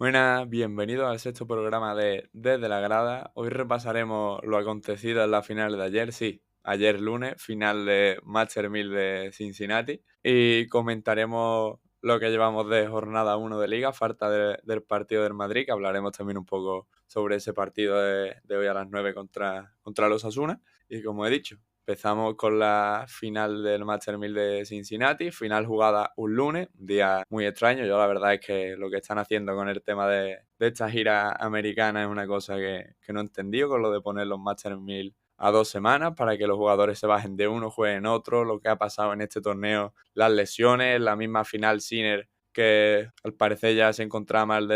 Buenas, bienvenidos al sexto programa de Desde la Grada. Hoy repasaremos lo acontecido en la final de ayer, sí, ayer lunes, final de Master 1000 de Cincinnati. Y comentaremos lo que llevamos de jornada 1 de Liga, falta del partido del Madrid, que hablaremos también un poco sobre ese partido de hoy a las 9 contra los Osasuna. Y como he dicho, empezamos con la final del Master 1000 de Cincinnati, final jugada un lunes, un día muy extraño. Yo la verdad es que lo que están haciendo con el tema de esta gira americana es una cosa que no he entendido, con lo de poner los Master 1000 a 2 semanas para que los jugadores se bajen de uno, jueguen otro, lo que ha pasado en este torneo, las lesiones, la misma final Sinner que al parecer ya se encontraba mal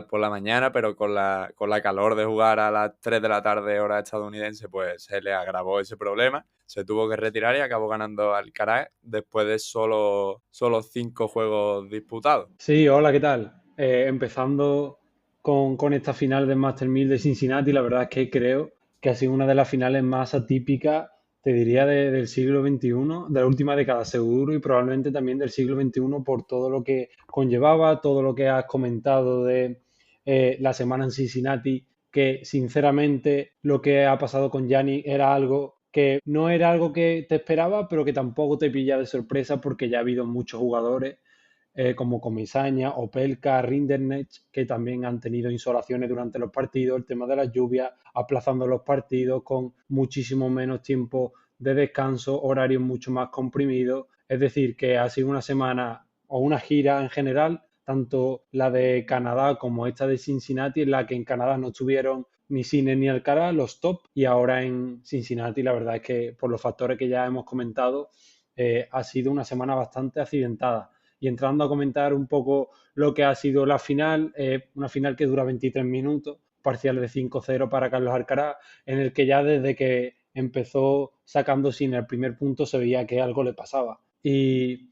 por la mañana, pero con la calor de jugar a las 3 de la tarde hora estadounidense, pues se le agravó ese problema. Se tuvo que retirar y acabó ganando Alcaraz después de solo 5 juegos disputados. Sí, hola, ¿qué tal? Empezando con esta final del Master 1000 de Cincinnati, la verdad es que creo que ha sido una de las finales más atípicas, te diría, del siglo XXI, de la última década seguro, y probablemente también del siglo XXI por todo lo que conllevaba, todo lo que has comentado de la semana en Cincinnati, que sinceramente lo que ha pasado con Gianni era algo que no era algo que te esperaba, pero que tampoco te pilla de sorpresa porque ya ha habido muchos jugadores como Comisaña, Opelka, Rinderknech, que también han tenido insolaciones durante los partidos, el tema de las lluvias, aplazando los partidos con muchísimo menos tiempo de descanso, horarios mucho más comprimidos. Es decir, que ha sido una semana o una gira en general, tanto la de Canadá como esta de Cincinnati, en la que en Canadá no estuvieron ni Sinner ni Alcaraz, los top, y ahora en Cincinnati la verdad es que por los factores que ya hemos comentado, ha sido una semana bastante accidentada. Y entrando a comentar un poco lo que ha sido la final, una final que dura 23 minutos, parcial de 5-0 para Carlos Alcaraz, en el que ya desde que empezó sacando sin el primer punto se veía que algo le pasaba. Y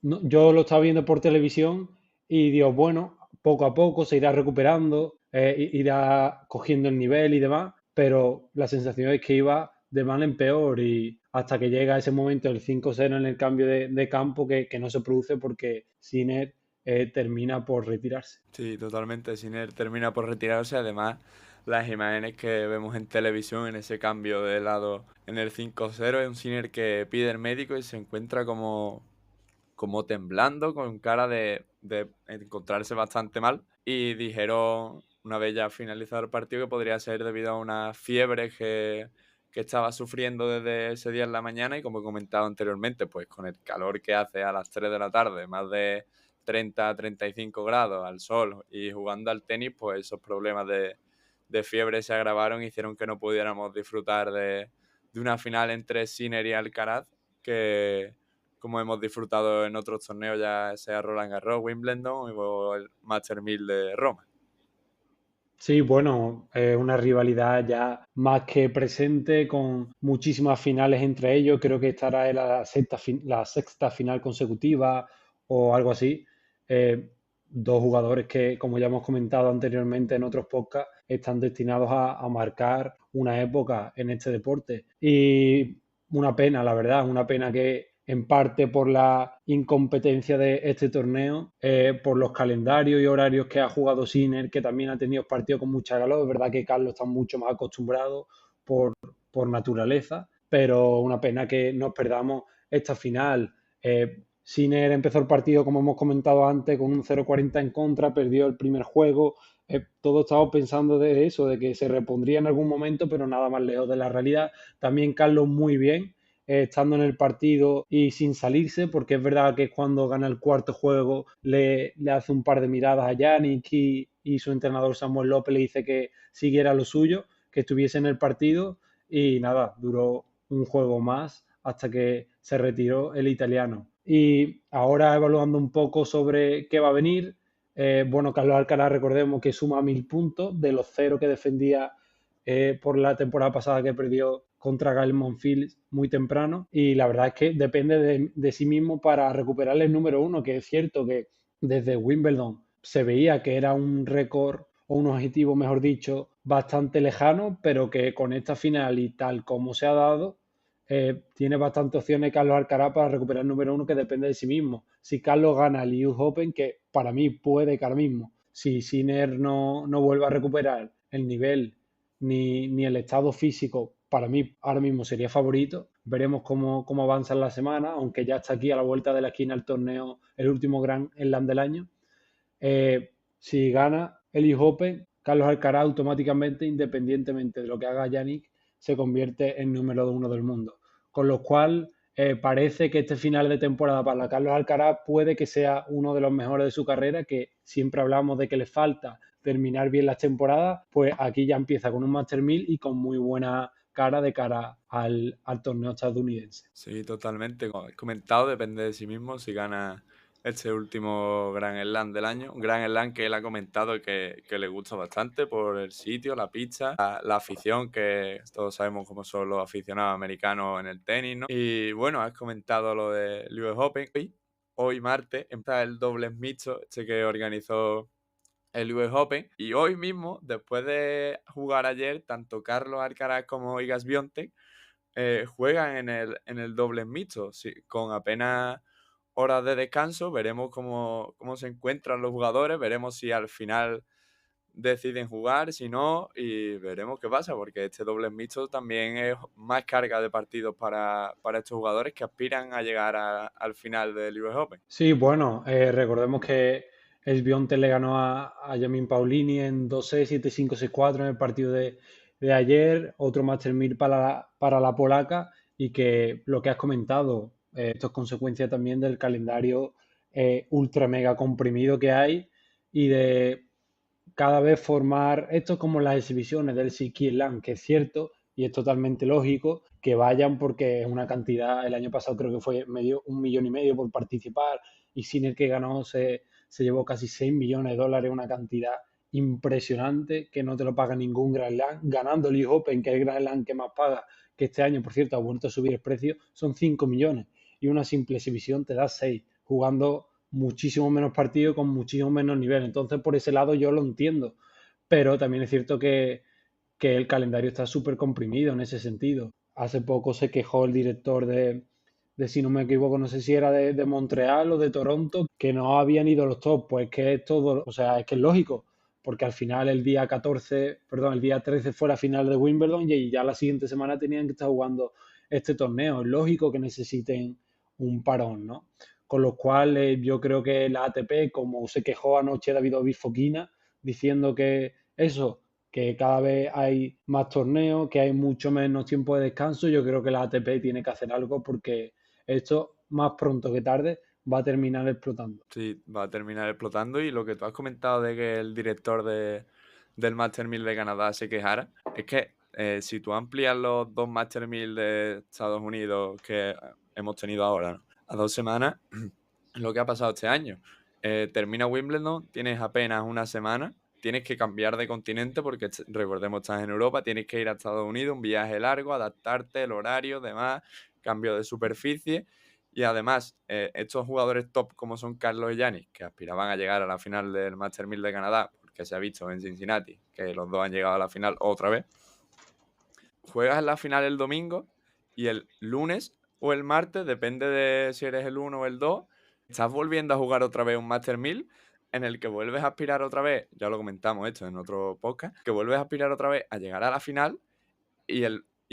yo lo estaba viendo por televisión y digo, bueno, poco a poco se irá recuperando, irá cogiendo el nivel y demás, pero la sensación es que iba de mal en peor y hasta que llega ese momento el 5-0 en el cambio de campo que no se produce porque Sinner termina por retirarse. Sí, totalmente. Sinner termina por retirarse. Además, las imágenes que vemos en televisión en ese cambio de lado en el 5-0 es un Sinner que pide el médico y se encuentra como temblando, con cara de encontrarse bastante mal. Y dijeron, una vez ya finalizado el partido, que podría ser debido a una fiebre que estaba sufriendo desde ese día en la mañana. Y como he comentado anteriormente, pues con el calor que hace a las 3 de la tarde, más de 30 a 35 grados al sol y jugando al tenis, pues esos problemas de fiebre se agravaron y hicieron que no pudiéramos disfrutar de una final entre Sinner y Alcaraz, que como hemos disfrutado en otros torneos, ya sea Roland Garros, Wimbledon o el Master 1000 de Roma. Sí, bueno, una rivalidad ya más que presente con muchísimas finales entre ellos. Creo que estará en la sexta final consecutiva o algo así. Eh, Dos jugadores que, como ya hemos comentado anteriormente en otros podcasts, están destinados a marcar una época en este deporte. Y una pena, la verdad, una pena que en parte por la incompetencia de este torneo, por los calendarios y horarios que ha jugado Sinner, que también ha tenido partidos con mucha calor. Es verdad que Carlos está mucho más acostumbrado por, por naturaleza, pero una pena que nos perdamos esta final. Sinner empezó el partido, como hemos comentado antes, con un 0-40 en contra, perdió el primer juego. Todos estábamos pensando de eso, de que se repondría en algún momento, pero nada más lejos de la realidad. También Carlos muy bien, estando en el partido y sin salirse, porque es verdad que cuando gana el cuarto juego le hace un par de miradas a Yannick y su entrenador Samuel López le dice que siguiera lo suyo, que estuviese en el partido y nada, duró un juego más hasta que se retiró el italiano. Y ahora evaluando un poco sobre qué va a venir, bueno, Carlos Alcaraz, recordemos que suma 1000 puntos de los 0 que defendía por la temporada pasada que perdió contra Gael Monfils muy temprano y la verdad es que depende de sí mismo para recuperar el número uno, que es cierto que desde Wimbledon se veía que era un récord o un objetivo, mejor dicho, bastante lejano, pero que con esta final y tal como se ha dado, tiene bastantes opciones Carlos Alcaraz para recuperar el número uno, que depende de sí mismo. Si Carlos gana el US Open, que para mí puede que ahora mismo, si Sinner no vuelve a recuperar el nivel ni el estado físico, para mí ahora mismo sería favorito. Veremos cómo avanza la semana, aunque ya está aquí a la vuelta de la esquina el torneo, el último Grand Slam del año. Si gana el US Open, Carlos Alcaraz automáticamente, independientemente de lo que haga Yannick, se convierte en número uno del mundo. Con lo cual, parece que este final de temporada para Carlos Alcaraz puede que sea uno de los mejores de su carrera, que siempre hablamos de que le falta terminar bien las temporadas, pues aquí ya empieza con un Master 1000 y con muy buena cara al torneo estadounidense. Sí, totalmente. Como he comentado, depende de sí mismo si gana este último Grand Slam del año. Un Grand Slam que él ha comentado que le gusta bastante por el sitio, la pista, la afición, que todos sabemos cómo son los aficionados americanos en el tenis, ¿no? Y bueno, has comentado lo del US Open. Hoy martes, empieza el dobles mixto, este que organizó el US Open. Y hoy mismo, después de jugar ayer, tanto Carlos Alcaraz como Iga Swiatek juegan en el doble mixto, sí, con apenas horas de descanso. Veremos cómo se encuentran los jugadores, veremos si al final deciden jugar, si no, y veremos qué pasa, porque este doble mixto también es más carga de partidos para estos jugadores que aspiran a llegar al final del US Open. Sí, bueno, recordemos que el Bionte le ganó a Yamin Paulini en 2-6, 7-5, 6-4 en el partido de ayer, otro Master 1000 para la polaca, y que lo que has comentado, esto es consecuencia también del calendario ultra mega comprimido que hay y de cada vez formar esto como las exhibiciones del Siki Slam, que es cierto y es totalmente lógico que vayan porque es una cantidad, el año pasado creo que fue 1,5 millones por participar, y Sinner, que ganó, se llevó casi 6 millones de dólares, una cantidad impresionante que no te lo paga ningún Grand Slam, ganando el US Open, que es el Grand Slam que más paga, que este año, por cierto, ha vuelto a subir el precio, son 5 millones, y una simple exhibición te da 6, jugando muchísimo menos partidos con muchísimo menos nivel. Entonces, por ese lado yo lo entiendo, pero también es cierto que el calendario está súper comprimido en ese sentido. Hace poco se quejó el director si no me equivoco, no sé si era de Montreal o de Toronto, que no habían ido los top. Pues que es todo, o sea, es que es lógico, porque al final el día 13 fue la final de Wimbledon y ya la siguiente semana tenían que estar jugando este torneo. Es lógico que necesiten un parón, ¿no? Con lo cual, yo creo que la ATP, como se quejó anoche David Fokina, diciendo que eso, que cada vez hay más torneos, que hay mucho menos tiempo de descanso, yo creo que la ATP tiene que hacer algo, porque esto más pronto que tarde va a terminar explotando. Sí, va a terminar explotando. Y lo que tú has comentado de que el director del Master 1000 de Canadá se quejara, es que si tú amplías los dos Master 1000 de Estados Unidos que hemos tenido ahora, ¿no?, a 2 semanas, lo que ha pasado este año. Termina Wimbledon, tienes apenas una semana, tienes que cambiar de continente porque recordemos, estás en Europa, tienes que ir a Estados Unidos, un viaje largo, adaptarte, el horario, demás, cambio de superficie. Y además, estos jugadores top como son Carlos y Giannis, que aspiraban a llegar a la final del Master 1000 de Canadá, porque se ha visto en Cincinnati que los dos han llegado a la final otra vez, juegas en la final el domingo y el lunes o el martes, depende de si eres el 1 o el 2, estás volviendo a jugar otra vez un Master 1000 en el que vuelves a aspirar otra vez, ya lo comentamos esto en otro podcast, que vuelves a aspirar otra vez a llegar a la final, y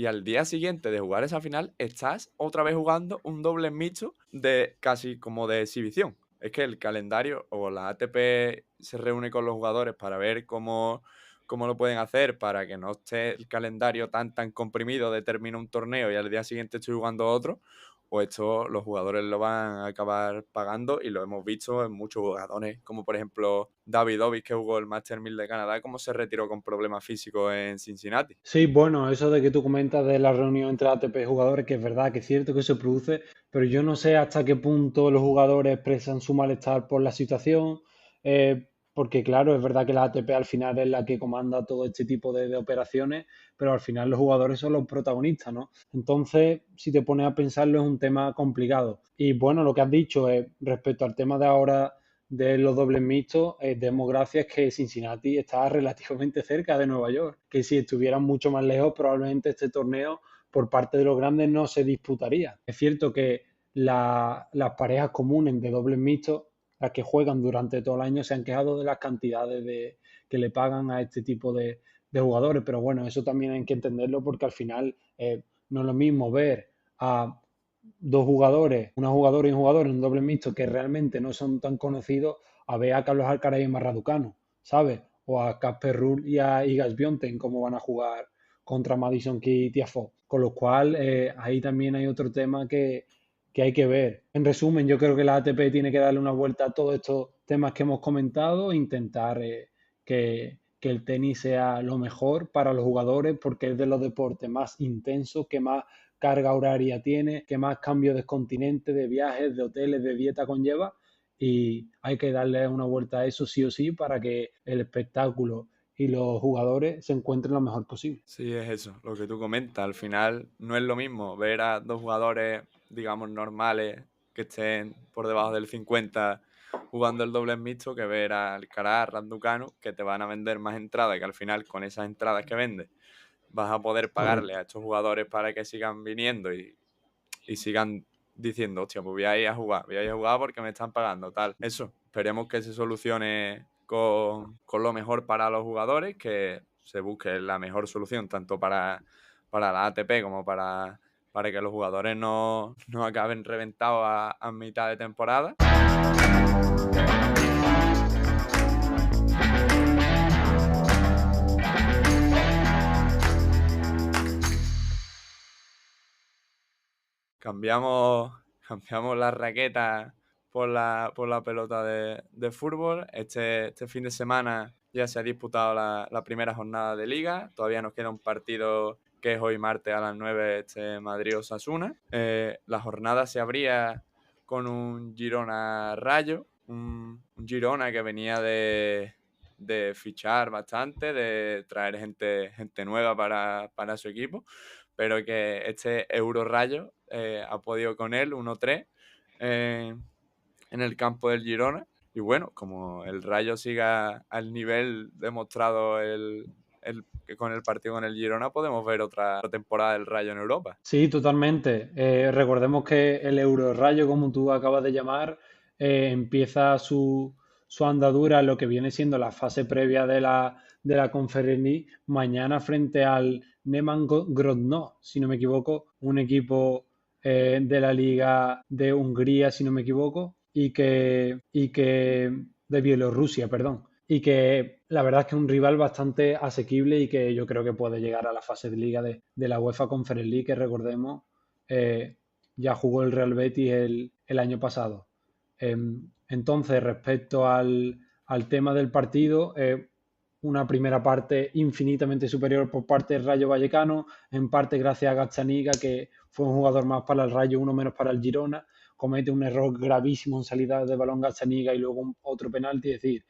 al día siguiente de jugar esa final estás otra vez jugando un doble mixto de casi como de exhibición. Es que el calendario o la ATP se reúne con los jugadores para ver cómo lo pueden hacer para que no esté el calendario tan comprimido de termina un torneo y al día siguiente estoy jugando otro, o esto los jugadores lo van a acabar pagando, y lo hemos visto en muchos jugadores, como por ejemplo David Ovis, que jugó el Master 1000 de Canadá, cómo se retiró con problemas físicos en Cincinnati. Sí, bueno, eso de que tú comentas de la reunión entre ATP y jugadores, que es verdad, que es cierto que se produce, pero yo no sé hasta qué punto los jugadores expresan su malestar por la situación, porque claro, es verdad que la ATP al final es la que comanda todo este tipo de operaciones, pero al final los jugadores son los protagonistas, ¿no? Entonces, si te pones a pensarlo, es un tema complicado. Y bueno, lo que has dicho respecto al tema de ahora de los dobles mixtos, demos gracias que Cincinnati está relativamente cerca de Nueva York, que si estuvieran mucho más lejos, probablemente este torneo por parte de los grandes no se disputaría. Es cierto que las parejas comunes de dobles mixtos, las que juegan durante todo el año, se han quejado de las cantidades que le pagan a este tipo de jugadores, pero bueno, eso también hay que entenderlo porque al final no es lo mismo ver a dos jugadores, una jugadora y un jugador en un doble mixto que realmente no son tan conocidos, a ver a Carlos Alcaraz y a Raducanu, ¿sabes? O a Casper Ruud y a Igas Bionten, cómo van a jugar contra Madison Keys y Tiafoe. Con lo cual, ahí también hay otro tema que hay que ver. En resumen, yo creo que la ATP tiene que darle una vuelta a todos estos temas que hemos comentado e intentar que el tenis sea lo mejor para los jugadores porque es de los deportes más intensos, que más carga horaria tiene, que más cambios de continente, de viajes, de hoteles, de dieta conlleva y hay que darle una vuelta a eso sí o sí para que el espectáculo y los jugadores se encuentren lo mejor posible. Sí, es eso, lo que tú comentas. Al final no es lo mismo ver a dos jugadores, digamos, normales que estén por debajo del 50 jugando el doble mixto que ver a Alcaraz, Raducanu, que te van a vender más entradas, que al final con esas entradas que vendes vas a poder pagarle Correcto. a estos jugadores para que sigan viniendo y sigan diciendo, hostia, pues voy a ir a jugar porque me están pagando, tal. Eso, esperemos que se solucione con lo mejor para los jugadores, que se busque la mejor solución tanto para la ATP como para que los jugadores no acaben reventados a mitad de temporada. Cambiamos, cambiamos la raqueta por la pelota de fútbol. Este fin de semana ya se ha disputado la primera jornada de liga. Todavía nos queda un partido que es hoy martes a las 9, Madrid-Osasuna. La jornada se abría con un Girona-Rayo, un Girona que venía de fichar bastante, de traer gente nueva para su equipo, pero que este Euro Rayo ha podido con él 1-3 en el campo del Girona. Y bueno, como el Rayo siga al nivel demostrado que con el partido con el Girona, podemos ver otra temporada del Rayo en Europa. Sí, totalmente. Recordemos que el Eurorrayo, como tú acabas de llamar, empieza su andadura en lo que viene siendo la fase previa de la Conference League mañana frente al Neman Grodno, si no me equivoco, un equipo de la Liga de Hungría, si no me equivoco, y que de Bielorrusia, perdón. Y que la verdad es que es un rival bastante asequible y que yo creo que puede llegar a la fase de liga de la UEFA Conference League, que recordemos, eh, ya jugó el Real Betis el año pasado. Entonces, respecto al tema del partido, una primera parte infinitamente superior por parte del Rayo Vallecano, en parte gracias a Gazzaniga, que fue un jugador más para el Rayo, uno menos para el Girona, comete un error gravísimo en salida de balón Gazzaniga y luego otro penalti, es decir,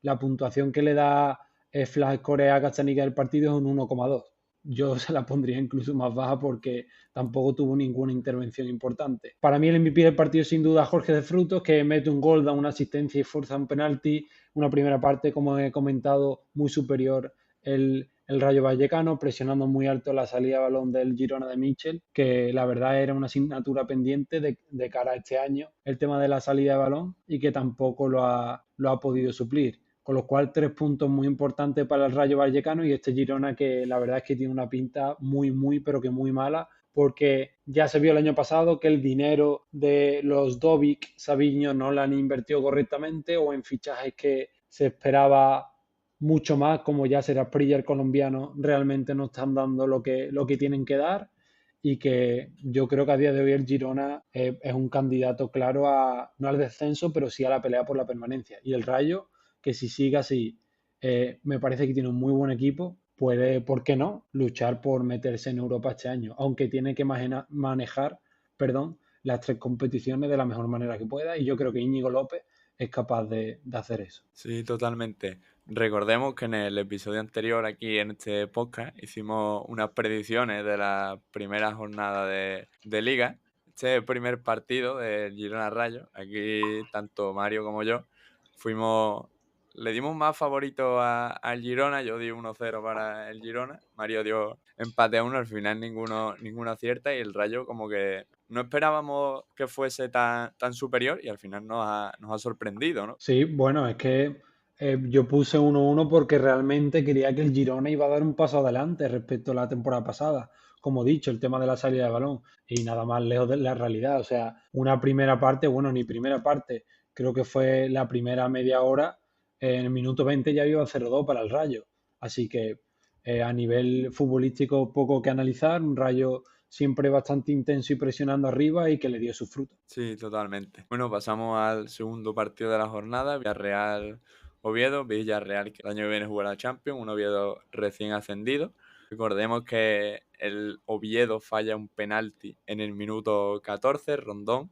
la puntuación que le da Flash Corea a Gazzaniga del partido es un 1,2. Yo se la pondría incluso más baja porque tampoco tuvo ninguna intervención importante. Para mí el MVP del partido sin duda Jorge de Frutos, que mete un gol, da una asistencia y fuerza un penalti. Una primera parte, como he comentado, muy superior el Rayo Vallecano, presionando muy alto la salida de balón del Girona de Michel, que la verdad era una asignatura pendiente de cara a este año, el tema de la salida de balón, y que tampoco lo ha podido suplir. Con lo cual, 3 puntos muy importantes para el Rayo Vallecano y este Girona que la verdad es que tiene una pinta muy, muy, pero que muy mala, porque ya se vio el año pasado que el dinero de los Dovic, Sabiño no lo han invertido correctamente o en fichajes que se esperaba mucho más, como ya será Prilla el colombiano, realmente no están dando lo que tienen que dar y que yo creo que a día de hoy el Girona es un candidato claro no al descenso, pero sí a la pelea por la permanencia. Y el Rayo, que si sigue así, me parece que tiene un muy buen equipo, puede, ¿por qué no?, luchar por meterse en Europa este año, aunque tiene que manejar, perdón, las 3 competiciones de la mejor manera que pueda y yo creo que Íñigo López es capaz de hacer eso. Sí, totalmente. Recordemos que en el episodio anterior aquí en este podcast hicimos unas predicciones de la primera jornada de liga. Este primer partido del Girona Rayo, aquí tanto Mario como yo fuimos le dimos más favorito al Girona, yo di 1-0 para el Girona, Mario dio empate a 1, al final ninguno acierta y el Rayo como que no esperábamos que fuese tan superior y al final nos ha sorprendido, ¿no? Sí, bueno, es que yo puse 1-1 porque realmente quería que el Girona iba a dar un paso adelante respecto a la temporada pasada. Como he dicho, el tema de la salida de balón y nada más lejos de la realidad. O sea, una primera parte, bueno, ni primera parte, creo que fue la primera media hora, en el minuto 20 ya iba 0-2 para el Rayo. Así que a nivel futbolístico poco que analizar, un Rayo siempre bastante intenso y presionando arriba y que le dio su fruto. Sí, totalmente. Bueno, pasamos al segundo partido de la jornada, Villarreal-Oviedo. Villarreal que el año que viene jugará la Champions, un Oviedo recién ascendido. Recordemos que el Oviedo falla un penalti en el minuto 14, Rondón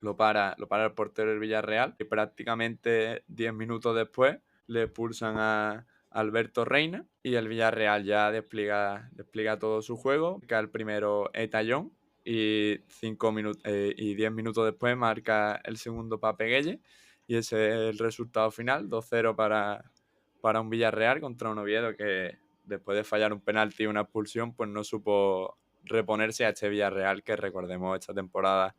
lo para el portero del Villarreal y prácticamente 10 minutos después le expulsan a Alberto Reina y el Villarreal ya despliega todo su juego. Marca el primero Etallón y 10 minutos después marca el segundo Pape Gueye y ese es el resultado final, 2-0 para un Villarreal contra un Oviedo que después de fallar un penalti y una expulsión pues no supo reponerse a este Villarreal que recordemos esta temporada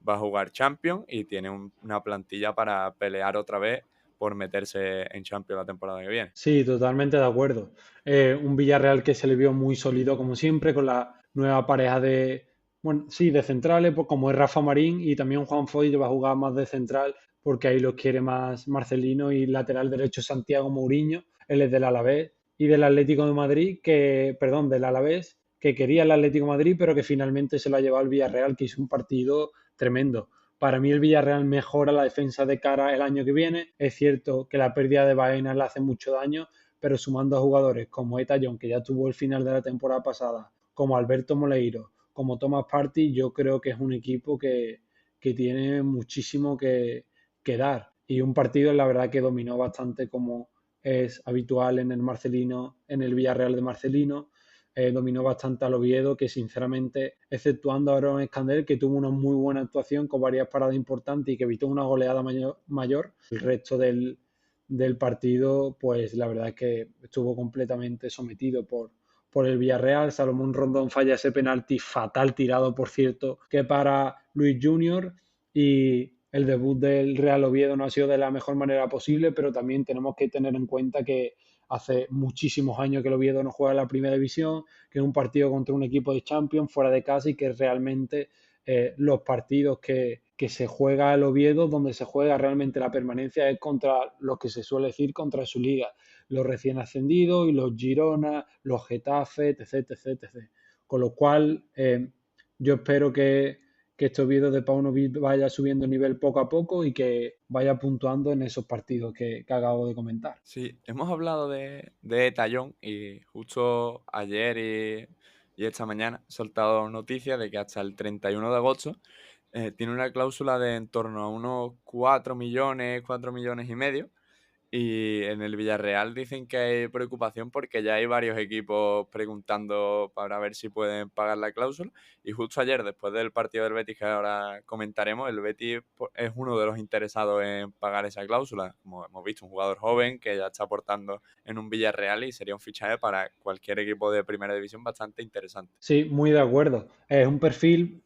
va a jugar Champions y tiene una plantilla para pelear otra vez por meterse en Champions la temporada que viene. Sí, totalmente de acuerdo. Un Villarreal que se le vio muy sólido como siempre, con la nueva pareja de, bueno, sí, de centrales, pues como es Rafa Marín y también Juan Foy que va a jugar más de central porque ahí los quiere más Marcelino y lateral derecho Santiago Mourinho, él es del Alavés y del Atlético de Madrid, perdón, del Alavés, que quería el Atlético de Madrid, pero que finalmente se lo ha llevado el Villarreal, que hizo un partido tremendo. Para mí el Villarreal mejora la defensa de cara el año que viene. Es cierto que la pérdida de Baena le hace mucho daño, pero sumando a jugadores como Etallón, que ya tuvo el final de la temporada pasada, como Alberto Moleiro, como Thomas Partey, yo creo que es un equipo que tiene muchísimo que dar. Y un partido, la verdad, que dominó bastante como es habitual en el Marcelino, en el Villarreal de Marcelino. Dominó bastante al Oviedo, que sinceramente, exceptuando a Aaron Escandel, que tuvo una muy buena actuación con varias paradas importantes y que evitó una goleada mayor, el resto del partido, pues la verdad es que estuvo completamente sometido por el Villarreal. Salomón Rondón falla ese penalti fatal tirado, por cierto, que para Luis Junior, y el debut del Real Oviedo no ha sido de la mejor manera posible, pero también tenemos que tener en cuenta que hace muchísimos años que el Oviedo no juega en la primera división, que es un partido contra un equipo de Champions fuera de casa y que realmente los partidos que se juega el Oviedo, donde se juega realmente la permanencia es contra los que se suele decir contra su liga, los recién ascendidos y los Girona, los Getafe, etc, etc, etc. Con lo cual, yo espero que este Oviedo de Paunovic vaya subiendo nivel poco a poco y que vaya puntuando en esos partidos que acabo de comentar. Sí, hemos hablado de Tallón y justo ayer y esta mañana he soltado noticias de que hasta el 31 de agosto tiene una cláusula de en torno a unos 4 millones, 4 millones y medio. Y en el Villarreal dicen que hay preocupación porque ya hay varios equipos preguntando para ver si pueden pagar la cláusula. Y justo ayer, después del partido del Betis que ahora comentaremos, el Betis es uno de los interesados en pagar esa cláusula. Como hemos visto, un jugador joven que ya está aportando en un Villarreal y sería un fichaje para cualquier equipo de primera división bastante interesante. Sí, muy de acuerdo. Es un perfil,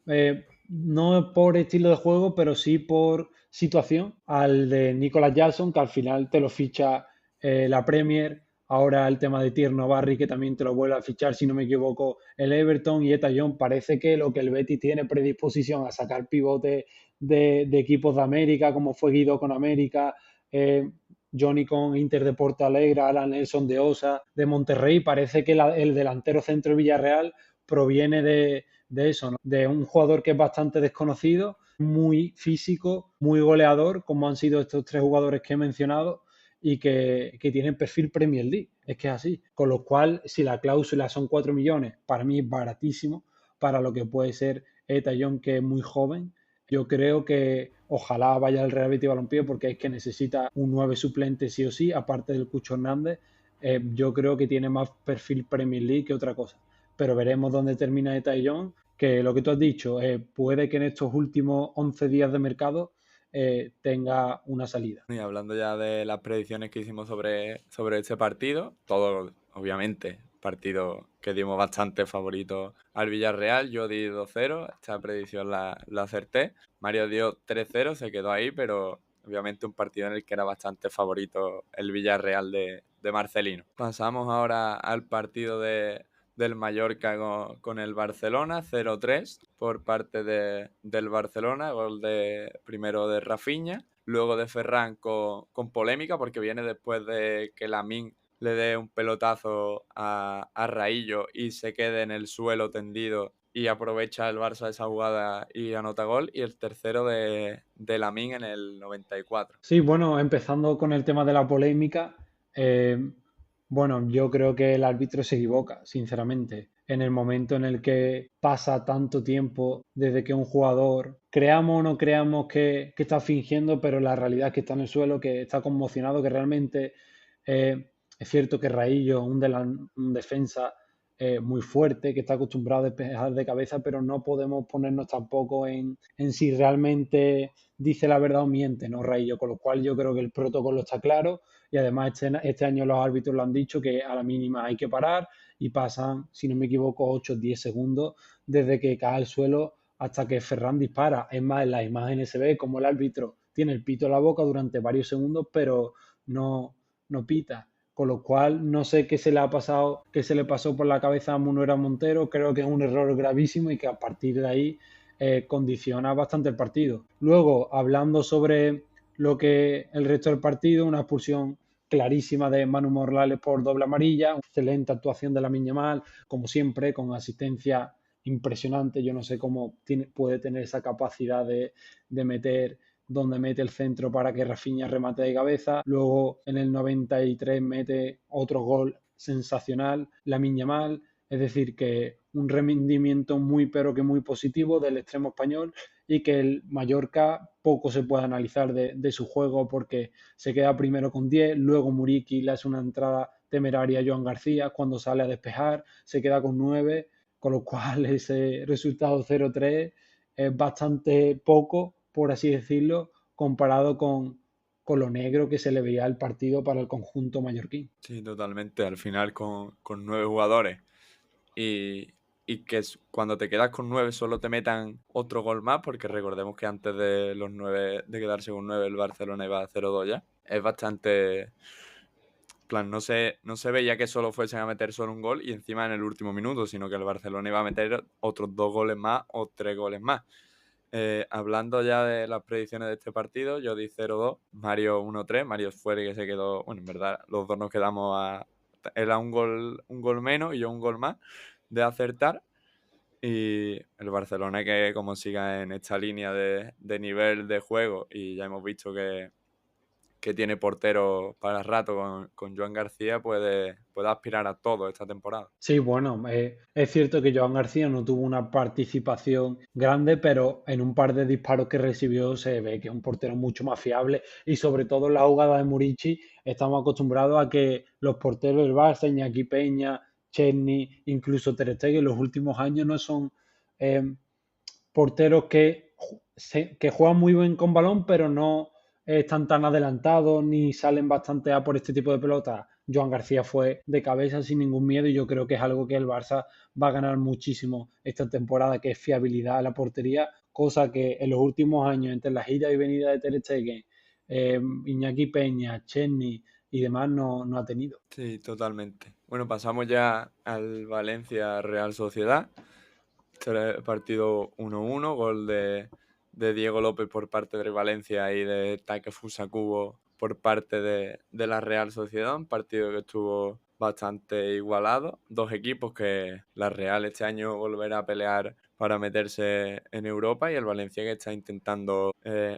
no por estilo de juego, pero sí por situación, al de Nicolas Jackson, que al final te lo ficha la Premier. Ahora el tema de Tierno Barry, que también te lo vuelve a fichar, si no me equivoco, el Everton y Eta John. Parece que lo que el Betis tiene predisposición a sacar pivotes de equipos de América, como fue Guido con América, eh, Johnny con Inter de Porto Alegre, Alan Nelson de Osa, de Monterrey. Parece que el delantero centro de Villarreal proviene de eso, ¿no? De un jugador que es bastante desconocido, muy físico, muy goleador, como han sido estos tres jugadores que he mencionado, y que tienen perfil Premier League. Es que es así. Con lo cual, si la cláusula son 4 millones, para mí es baratísimo para lo que puede ser Eta John, que es muy joven. Yo creo que ojalá vaya al Real Betis Balompié porque es que necesita un 9 suplente sí o sí, aparte del Cucho Hernández. Yo creo que tiene más perfil Premier League que otra cosa, pero veremos dónde termina Eta John, que lo que tú has dicho, puede que en estos últimos 11 días de mercado tenga una salida. Y hablando ya de las predicciones que hicimos sobre este partido, todo, obviamente, partido que dimos bastante favorito al Villarreal. Yo di 2-0, esta predicción la acerté. Mario dio 3-0, se quedó ahí, pero obviamente un partido en el que era bastante favorito el Villarreal de Marcelino. Pasamos ahora al partido del Mallorca con el Barcelona, 0-3 por parte del Barcelona, gol primero de Rafinha, luego de Ferran con polémica porque viene después de que Lamine le dé un pelotazo a Raillo y se quede en el suelo tendido y aprovecha el Barça esa jugada y anota gol, y el tercero de Lamine en el 94. Sí, bueno, empezando con el tema de la polémica, eh, bueno, yo creo que el árbitro se equivoca, sinceramente, en el momento en el que pasa tanto tiempo desde que un jugador, creamos o no creamos que está fingiendo, pero la realidad es que está en el suelo, que está conmocionado, que realmente es cierto que Raillo, un defensa muy fuerte, que está acostumbrado a despejar de cabeza, pero no podemos ponernos tampoco en si realmente dice la verdad o miente, ¿no, Raillo? Con lo cual yo creo que el protocolo está claro y además este año los árbitros lo han dicho que a la mínima hay que parar y pasan, si no me equivoco, 8 o 10 segundos desde que cae al suelo hasta que Ferran dispara. Es más, en las imágenes se ve como el árbitro tiene el pito en la boca durante varios segundos, pero no pita. Con lo cual, no sé qué se le ha pasado, qué se le pasó por la cabeza a Munera Montero. Creo que es un error gravísimo y que a partir de ahí condiciona bastante el partido. Luego, hablando sobre lo que el resto del partido, una expulsión clarísima de Manu Morales por doble amarilla, excelente actuación de Lamine Yamal, como siempre, con asistencia impresionante. Yo no sé cómo puede tener esa capacidad de meter donde mete el centro para que Rafinha remate de cabeza. Luego en el 93 mete otro gol sensacional, Lamine Yamal. Es decir, que un rendimiento muy pero que muy positivo del extremo español, y que el Mallorca poco se puede analizar de su juego porque se queda primero con 10, luego Muriqui le hace una entrada temeraria a Joan García cuando sale a despejar, se queda con 9, con lo cual ese resultado 0-3 es bastante poco, por así decirlo, comparado con lo negro que se le veía al partido para el conjunto mallorquín. Sí, totalmente. Al final con 9 jugadores y, cuando te quedas con 9 solo te metan otro gol más, porque recordemos que antes de los 9, de quedarse con 9 el Barcelona iba a 0-2 ya. Es bastante... plan, no se veía que solo fuesen a meter solo un gol y encima en el último minuto, sino que el Barcelona iba a meter otros 2 goles más o 3 goles más. Hablando ya de las predicciones de este partido, yo di 0-2, Mario 1-3, Mario fue el que se quedó, bueno, en verdad los dos nos quedamos a... Él a un gol menos y yo un gol más de acertar. Y el Barcelona, que como siga en esta línea de nivel de juego, y ya hemos visto que tiene portero para rato con Joan García, puede aspirar a todo esta temporada. Sí, bueno, es cierto que Joan García no tuvo una participación grande, pero en un par de disparos que recibió se ve que es un portero mucho más fiable, y sobre todo en la jugada de Murici estamos acostumbrados a que los porteros del Barça, Iñaki Peña, Chesney, incluso Ter Stegen, en los últimos años no son eh, porteros que juegan muy bien con balón, pero no están tan adelantados ni salen bastante a por este tipo de pelotas. Joan García fue de cabeza sin ningún miedo, y yo creo que es algo que el Barça va a ganar muchísimo esta temporada, que es fiabilidad a la portería, cosa que en los últimos años, entre las idas y venidas de Ter Stegen, Iñaki Peña, Chesney y demás, no ha tenido. Sí, totalmente. Bueno, pasamos ya al Valencia Real Sociedad. Este era el partido 1-1, gol de Diego López por parte del Valencia y de Takefusa Kubo por parte de la Real Sociedad. Un partido que estuvo bastante igualado. Dos equipos que la Real este año volverá a pelear para meterse en Europa, y el Valencia que está intentando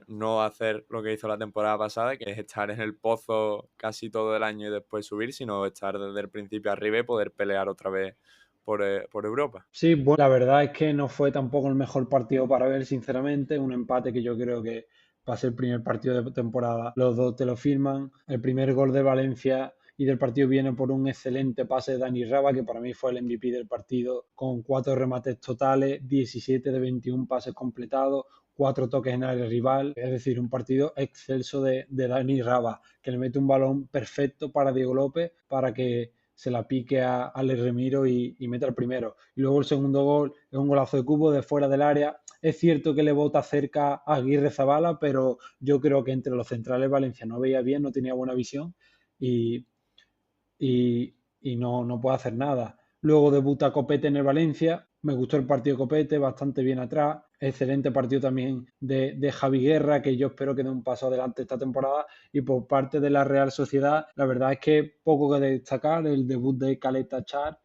no hacer lo que hizo la temporada pasada, que es estar en el pozo casi todo el año y después subir, sino estar desde el principio arriba y poder pelear otra vez por Europa. Sí, bueno, la verdad es que no fue tampoco el mejor partido para ver, sinceramente. Un empate que yo creo que va a ser el primer partido de temporada. Los dos te lo firman. El primer gol de Valencia y del partido viene por un excelente pase de Dani Raba, que para mí fue el MVP del partido, con 4 remates totales, 17 de 21 pases completados, 4 toques en área rival, es decir, un partido excelso de Dani Raba, que le mete un balón perfecto para Diego López para que se la pique a Ale Remiro y meta el primero. Y luego el segundo gol es un golazo de Cubo de fuera del área. Es cierto que le bota cerca a Aguirre Zabala, pero yo creo que entre los centrales Valencia no veía bien, no tenía buena visión y, y no puede hacer nada. Luego debuta Copete en el Valencia. Me gustó el partido de Copete, bastante bien atrás. Excelente partido también de Javi Guerra, que yo espero que dé un paso adelante esta temporada. Y por parte de la Real Sociedad, la verdad es que poco que destacar. El debut de Caleta Char,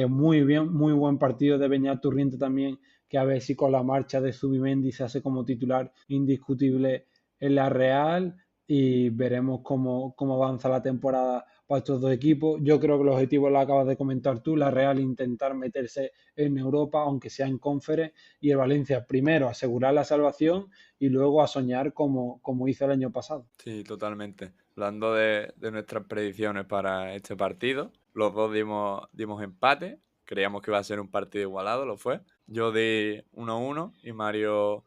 muy bien, muy buen partido de Beñat Turriente también, que a ver si con la marcha de Zubimendi se hace como titular indiscutible en la Real y veremos cómo avanza la temporada para estos dos equipos. Yo creo que el objetivo lo acabas de comentar tú, la Real intentar meterse en Europa, aunque sea en Conference, y el Valencia primero asegurar la salvación y luego a soñar como hizo el año pasado. Sí, totalmente. Hablando de nuestras predicciones para este partido, los dos dimos empate. Creíamos que iba a ser un partido igualado, lo fue. Yo di 1-1 y Mario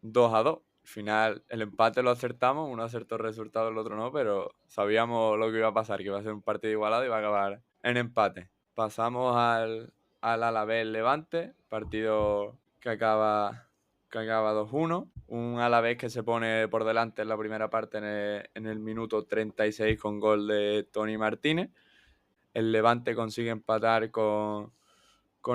2-2. Al final, el empate lo acertamos, uno acertó el resultado, el otro no, pero sabíamos lo que iba a pasar, que iba a ser un partido igualado y iba a acabar en empate. Pasamos al Alavés Levante, partido que acaba 2-1. Un Alavés que se pone por delante en la primera parte en el minuto 36 con gol de Tony Martínez. El Levante consigue empatar con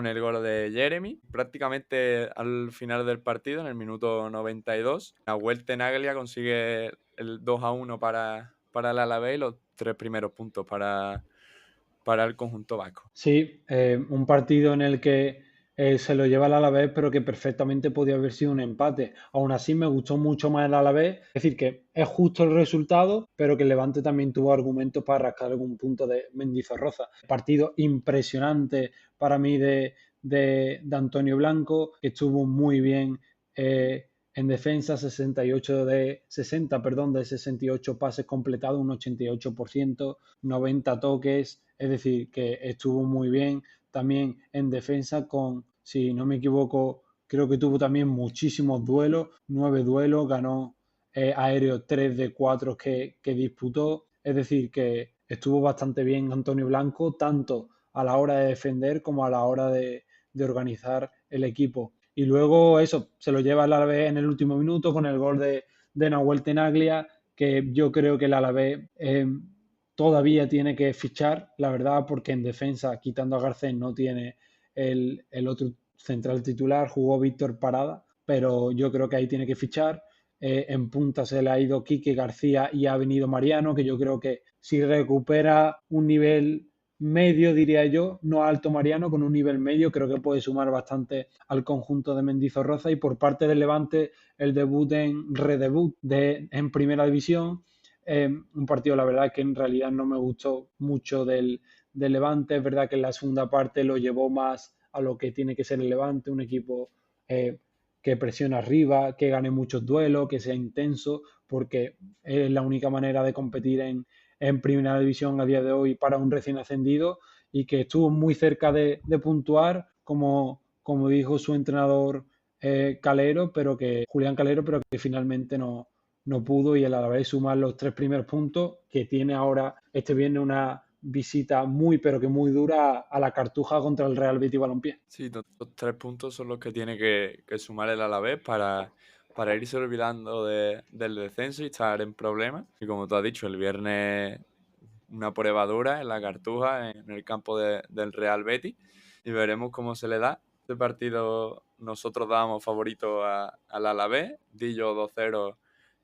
el gol de Jeremy. Prácticamente al final del partido, en el minuto 92, la vuelta en Aglia consigue el 2-1 para el Alavés y los 3 primeros puntos para el conjunto vasco. Sí, un partido en el que se lo lleva el Alavés, pero que perfectamente podía haber sido un empate. Aún así, me gustó mucho más el Alavés. Es decir, que es justo el resultado, pero que el Levante también tuvo argumentos para rascar algún punto de Mendizorroza. Partido impresionante para mí de Antonio Blanco, que estuvo muy bien en defensa, 68 pases completados, un 88%, 90 toques, es decir, que estuvo muy bien también en defensa con, si no me equivoco, creo que tuvo también muchísimos duelos, 9 duelos, ganó aéreo 3 de 4 que disputó, es decir, que estuvo bastante bien Antonio Blanco, tanto a la hora de defender como a la hora de organizar el equipo. Y luego eso, se lo lleva el Alavés en el último minuto con el gol de Nahuel Tenaglia, que yo creo que el Alavés todavía tiene que fichar, la verdad, porque en defensa, quitando a Garcés, no tiene el otro central titular, jugó Víctor Parada, pero yo creo que ahí tiene que fichar. En punta se le ha ido Quique García y ha venido Mariano, que yo creo que si recupera un nivel medio, diría yo, no alto Mariano, con un nivel medio, creo que puede sumar bastante al conjunto de Mendizorroza. Y por parte del Levante, el debut en redebut en primera división, un partido, la verdad, que en realidad no me gustó mucho del Levante. Es verdad que en la segunda parte lo llevó más a lo que tiene que ser el Levante, un equipo que presiona arriba, que gane muchos duelos, que sea intenso, porque es la única manera de competir en primera división a día de hoy para un recién ascendido y que estuvo muy cerca de puntuar, como dijo su entrenador Calero, Julián Calero, pero que finalmente no pudo y el Alavés sumar los 3 primeros puntos que tiene ahora este viernes una visita muy pero que muy dura a la Cartuja contra el Real Betis Balompié. Sí, los 3 puntos son los que tiene que sumar el Alavés para irse olvidando del descenso y estar en problemas. Y como tú has dicho, el viernes una prueba dura en la Cartuja, en el campo del Real Betis, y veremos cómo se le da. Este partido nosotros dábamos favorito al Alavés, di yo 2-0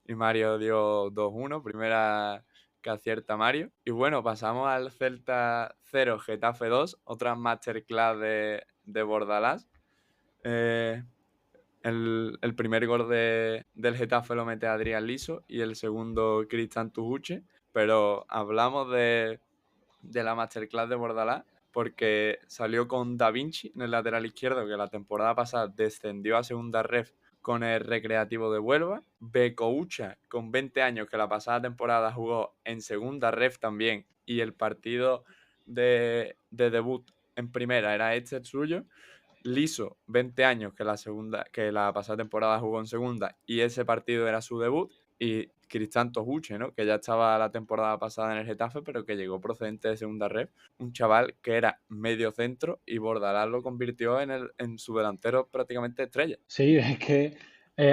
y Mario dio 2-1, primera que acierta Mario. Y bueno, pasamos al Celta 0, Getafe 2, otra masterclass de Bordalás. El primer gol del Getafe lo mete Adrián Liso y el segundo Cristian Tujuche. Pero hablamos de la masterclass de Bordalás porque salió con Da Vinci en el lateral izquierdo, que la temporada pasada descendió a segunda ref con el Recreativo de Huelva. Becoucha, con 20 años, que la pasada temporada jugó en segunda ref también, y el partido de debut en primera era este el suyo. Liso, 20 años, que la pasada temporada jugó en segunda y ese partido era su debut, y Cristán Tojuche, ¿no? Que ya estaba la temporada pasada en el Getafe, pero que llegó procedente de segunda red, un chaval que era medio centro y Bordalás lo convirtió en su delantero prácticamente estrella. Sí, es que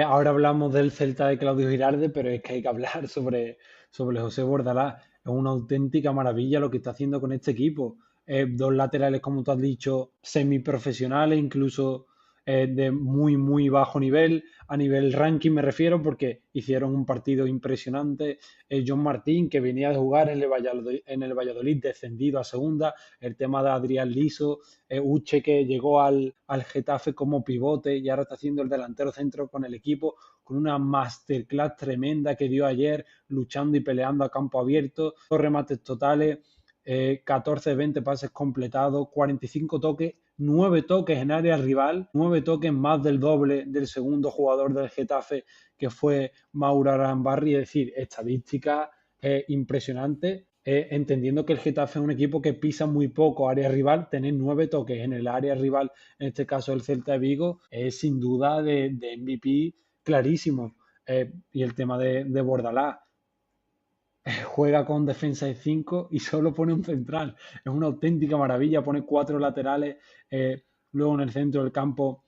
ahora hablamos del Celta de Claudio Giralde, pero es que hay que hablar sobre José Bordalás. Es una auténtica maravilla lo que está haciendo con este equipo. Dos laterales, como tú has dicho, semiprofesionales, incluso de muy, muy bajo nivel. A nivel ranking me refiero porque hicieron un partido impresionante. John Martín, que venía de jugar en el Valladolid, descendido a segunda. El tema de Adrián Liso, Uche, que llegó al Getafe como pivote y ahora está haciendo el delantero centro con el equipo, con una masterclass tremenda que dio ayer, luchando y peleando a campo abierto, dos remates totales, 14-20 pases completados, 45 toques, 9 toques en área rival, 9 toques, más del doble del segundo jugador del Getafe, que fue Mauro Arambarri. Es decir, estadística impresionante, entendiendo que el Getafe es un equipo que pisa muy poco área rival. Tener 9 toques en el área rival, en este caso el Celta de Vigo, es sin duda de MVP clarísimo. Y el tema de Bordalás, juega con defensa de 5 y solo pone un central. Es una auténtica maravilla, pone 4 laterales, luego en el centro del campo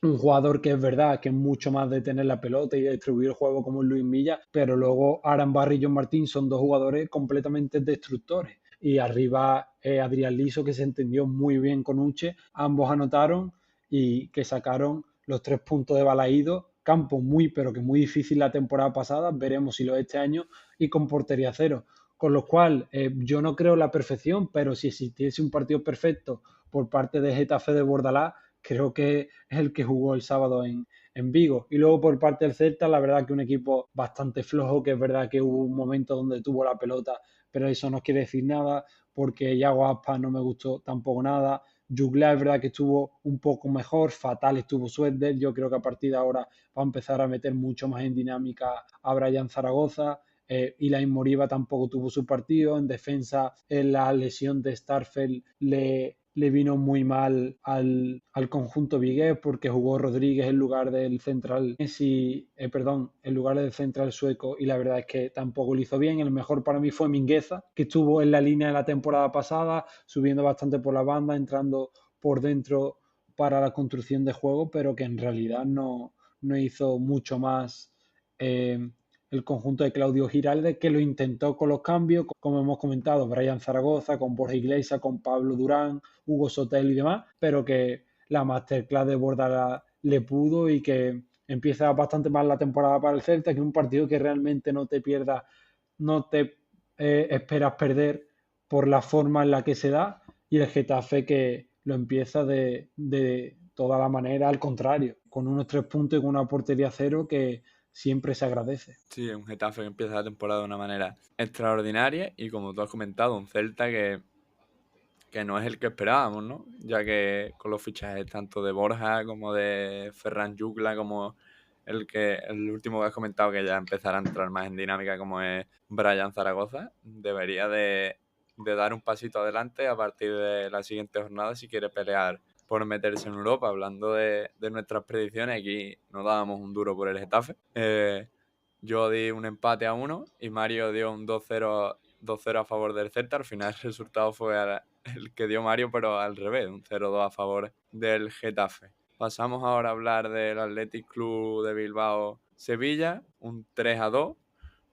un jugador que es verdad que es mucho más de tener la pelota y de distribuir el juego como Luis Milla, pero luego Aran Barry y John Martín son dos jugadores completamente destructores. Y arriba Adrián Liso, que se entendió muy bien con Uche, ambos anotaron y que sacaron los 3 puntos de Balaído. Campo muy, pero que muy difícil la temporada pasada, veremos si lo es este año, y con portería cero. Con lo cual, yo no creo la perfección, pero si existiese un partido perfecto por parte de Getafe de Bordalás, creo que es el que jugó el sábado en Vigo. Y luego por parte del Celta, la verdad que un equipo bastante flojo, que es verdad que hubo un momento donde tuvo la pelota, pero eso no quiere decir nada, porque Yago Aspas no me gustó tampoco nada. Jugla es verdad que estuvo un poco mejor, fatal estuvo Suárez. Yo creo que a partir de ahora va a empezar a meter mucho más en dinámica a Brian Zaragoza. Ilain Moriba tampoco tuvo su partido. En defensa, la lesión de Starfelt le vino muy mal al conjunto vigués, porque jugó Rodríguez en lugar del central en lugar del central sueco, y la verdad es que tampoco lo hizo bien. El mejor para mí fue Mingueza, que estuvo en la línea de la temporada pasada, subiendo bastante por la banda, entrando por dentro para la construcción de juego, pero que en realidad no hizo mucho más. El conjunto de Claudio Giralde, que lo intentó con los cambios, como hemos comentado, Brian Zaragoza, con Borja Iglesias, con Pablo Durán, Hugo Sotel y demás, pero que la masterclass de Bordalás le pudo, y que empieza bastante mal la temporada para el Celta, que es un partido que realmente no te pierdas, no te esperas perder por la forma en la que se da, y el Getafe que lo empieza de toda la manera al contrario, con unos 3 puntos y con una portería cero que siempre se agradece. Sí, un Getafe que empieza la temporada de una manera extraordinaria y, como tú has comentado, un Celta que no es el que esperábamos, ¿no? Ya que con los fichajes tanto de Borja como de Ferran Jugla, como el último que has comentado, que ya empezará a entrar más en dinámica, como es Brian Zaragoza, debería de dar un pasito adelante a partir de la siguiente jornada si quiere pelear por meterse en Europa. Hablando de nuestras predicciones, aquí nos dábamos un duro por el Getafe. Yo di un empate a 1 y Mario dio un 2-0 a favor del Celta. Al final el resultado fue el que dio Mario, pero al revés, un 0-2 a favor del Getafe. Pasamos ahora a hablar del Athletic Club de Bilbao Sevilla, un 3-2,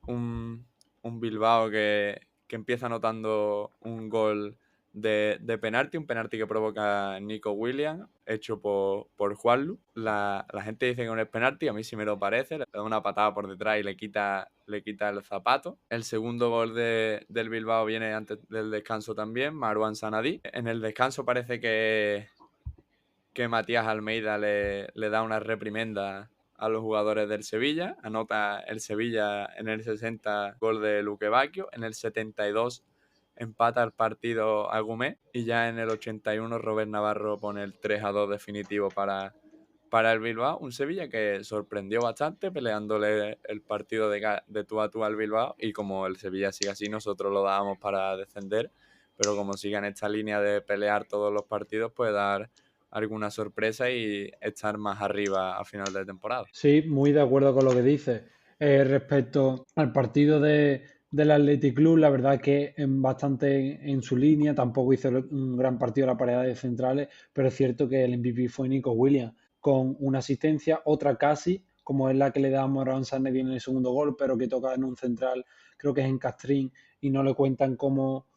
un, un Bilbao que empieza anotando un gol de penalti, un penalti que provoca Nico Williams, hecho por Juanlu. La gente dice que no es penalti, a mí sí me lo parece, le da una patada por detrás y le quita el zapato. El segundo gol del Bilbao viene antes del descanso también, Marouane Sanadí. En el descanso parece que Matías Almeida le da una reprimenda a los jugadores del Sevilla. Anota el Sevilla en el 60 gol de Luque Bacchio, en el 72 empata el partido Agumé y ya en el 81 Robert Navarro pone el 3-2 definitivo para el Bilbao. Un Sevilla que sorprendió bastante peleándole el partido de tú a tú al Bilbao, y como el Sevilla sigue así, nosotros lo dábamos para descender, pero como siga en esta línea de pelear todos los partidos, puede dar alguna sorpresa y estar más arriba a final de temporada. Sí, muy de acuerdo con lo que dices. Respecto al partido del Athletic Club, la verdad que bastante en su línea, tampoco hizo un gran partido la pareja de centrales, pero es cierto que el MVP fue Nico Williams, con una asistencia, otra casi, como es la que le da a Morán Sanedi en el segundo gol, pero que toca en un central, creo que es en Castrín, y no le cuentan como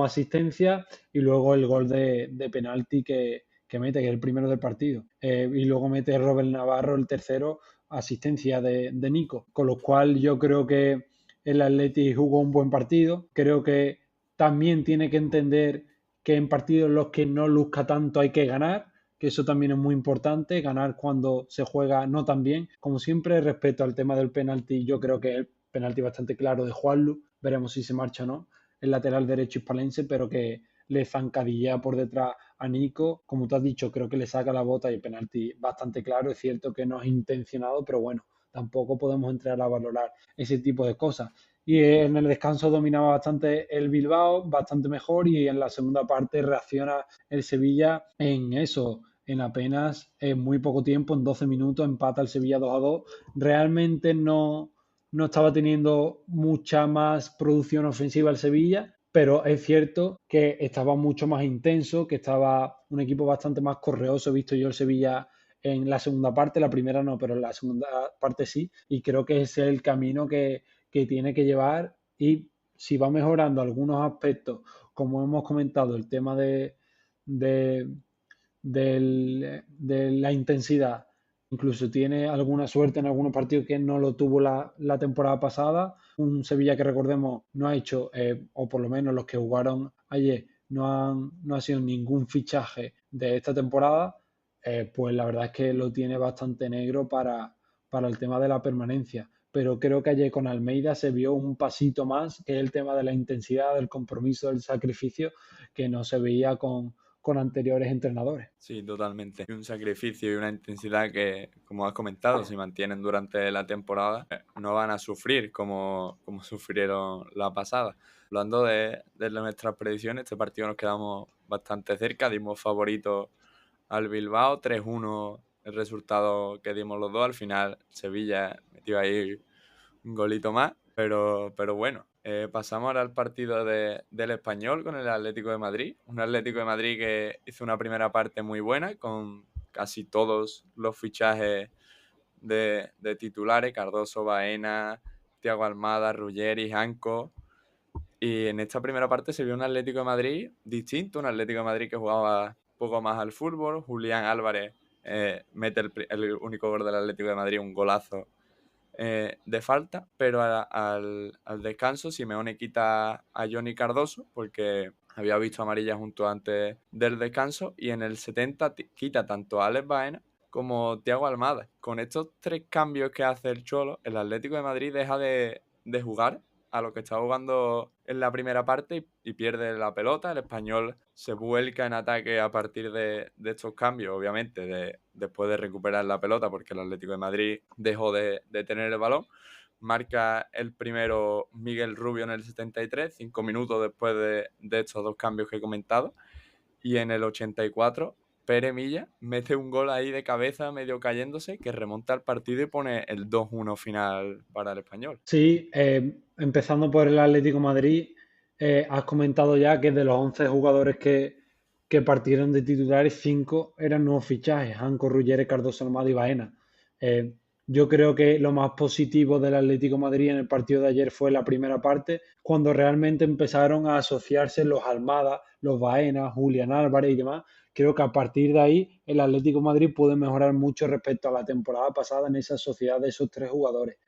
asistencia, y luego el gol de penalti que mete, que es el primero del partido. Y luego mete Robert Navarro el tercero, asistencia de Nico. Con lo cual yo creo que el Atleti jugó un buen partido. Creo que también tiene que entender que en partidos en los que no luzca tanto hay que ganar, que eso también es muy importante, ganar cuando se juega no tan bien. Como siempre, respecto al tema del penalti, yo creo que el penalti bastante claro de Juanlu, veremos si se marcha o no, el lateral derecho hispalense, pero que le zancadilla por detrás a Nico. Como tú has dicho, creo que le saca la bota y el penalti bastante claro. Es cierto que no es intencionado, pero bueno, tampoco podemos entrar a valorar ese tipo de cosas. Y en el descanso dominaba bastante el Bilbao, bastante mejor, y en la segunda parte reacciona el Sevilla en eso, en apenas muy poco tiempo, en 12 minutos, empata el Sevilla 2-2. Realmente no estaba teniendo mucha más producción ofensiva el Sevilla, pero es cierto que estaba mucho más intenso, que estaba un equipo bastante más correoso, he visto yo el Sevilla en la segunda parte, la primera no, pero en la segunda parte sí, y creo que ese es el camino que tiene que llevar, y si va mejorando algunos aspectos, como hemos comentado, el tema de, de la intensidad, incluso tiene alguna suerte en algunos partidos que no lo tuvo la temporada pasada. Un Sevilla que recordemos no ha hecho, o por lo menos los que jugaron ayer, no ha sido ningún fichaje de esta temporada, pues la verdad es que lo tiene bastante negro para el tema de la permanencia. Pero creo que ayer con Almeida se vio un pasito más, que es el tema de la intensidad, del compromiso, del sacrificio, que no se veía con anteriores entrenadores. Sí, totalmente. Y un sacrificio y una intensidad que, como has comentado, si mantienen durante la temporada, no van a sufrir como sufrieron la pasada. Hablando de nuestras predicciones, este partido nos quedamos bastante cerca, dimos favorito al Bilbao, 3-1 el resultado que dimos los dos. Al final, Sevilla metió ahí un golito más, pero bueno. Pasamos ahora al partido del Español con el Atlético de Madrid. Un Atlético de Madrid que hizo una primera parte muy buena con casi todos los fichajes de titulares: Cardoso, Baena, Thiago Almada, Ruggeri, Janko. Y en esta primera parte se vio un Atlético de Madrid distinto, un Atlético de Madrid que jugaba un poco más al fútbol. Julián Álvarez mete el único gol del Atlético de Madrid, un golazo de falta, pero al descanso Simeone quita a Johnny Cardoso porque había visto amarilla junto antes del descanso, y en el 70 quita tanto a Alex Baena como Thiago Almada. Con estos tres cambios que hace el Cholo, el Atlético de Madrid deja de jugar a lo que está jugando en la primera parte y pierde la pelota. El Español se vuelca en ataque a partir de estos cambios, obviamente, después de recuperar la pelota, porque el Atlético de Madrid dejó de tener el balón. Marca el primero Miguel Rubio en el 73, 5 minutos después de estos dos cambios que he comentado. Y en el 84, Pere Milla mete un gol ahí de cabeza, medio cayéndose, que remonta el partido y pone el 2-1 final para el Español. Sí, empezando por el Atlético de Madrid, has comentado ya que de los 11 jugadores que partieron de titulares, 5 eran nuevos fichajes: Janko, Ruggeri, Cardoso, Almada y Baena. Eh, yo creo que lo más positivo del Atlético de Madrid en el partido de ayer fue la primera parte, cuando realmente empezaron a asociarse los Almada, los Baena, Julián Álvarez y demás. Creo que a partir de ahí el Atlético de Madrid puede mejorar mucho respecto a la temporada pasada en esa sociedad de esos tres jugadores.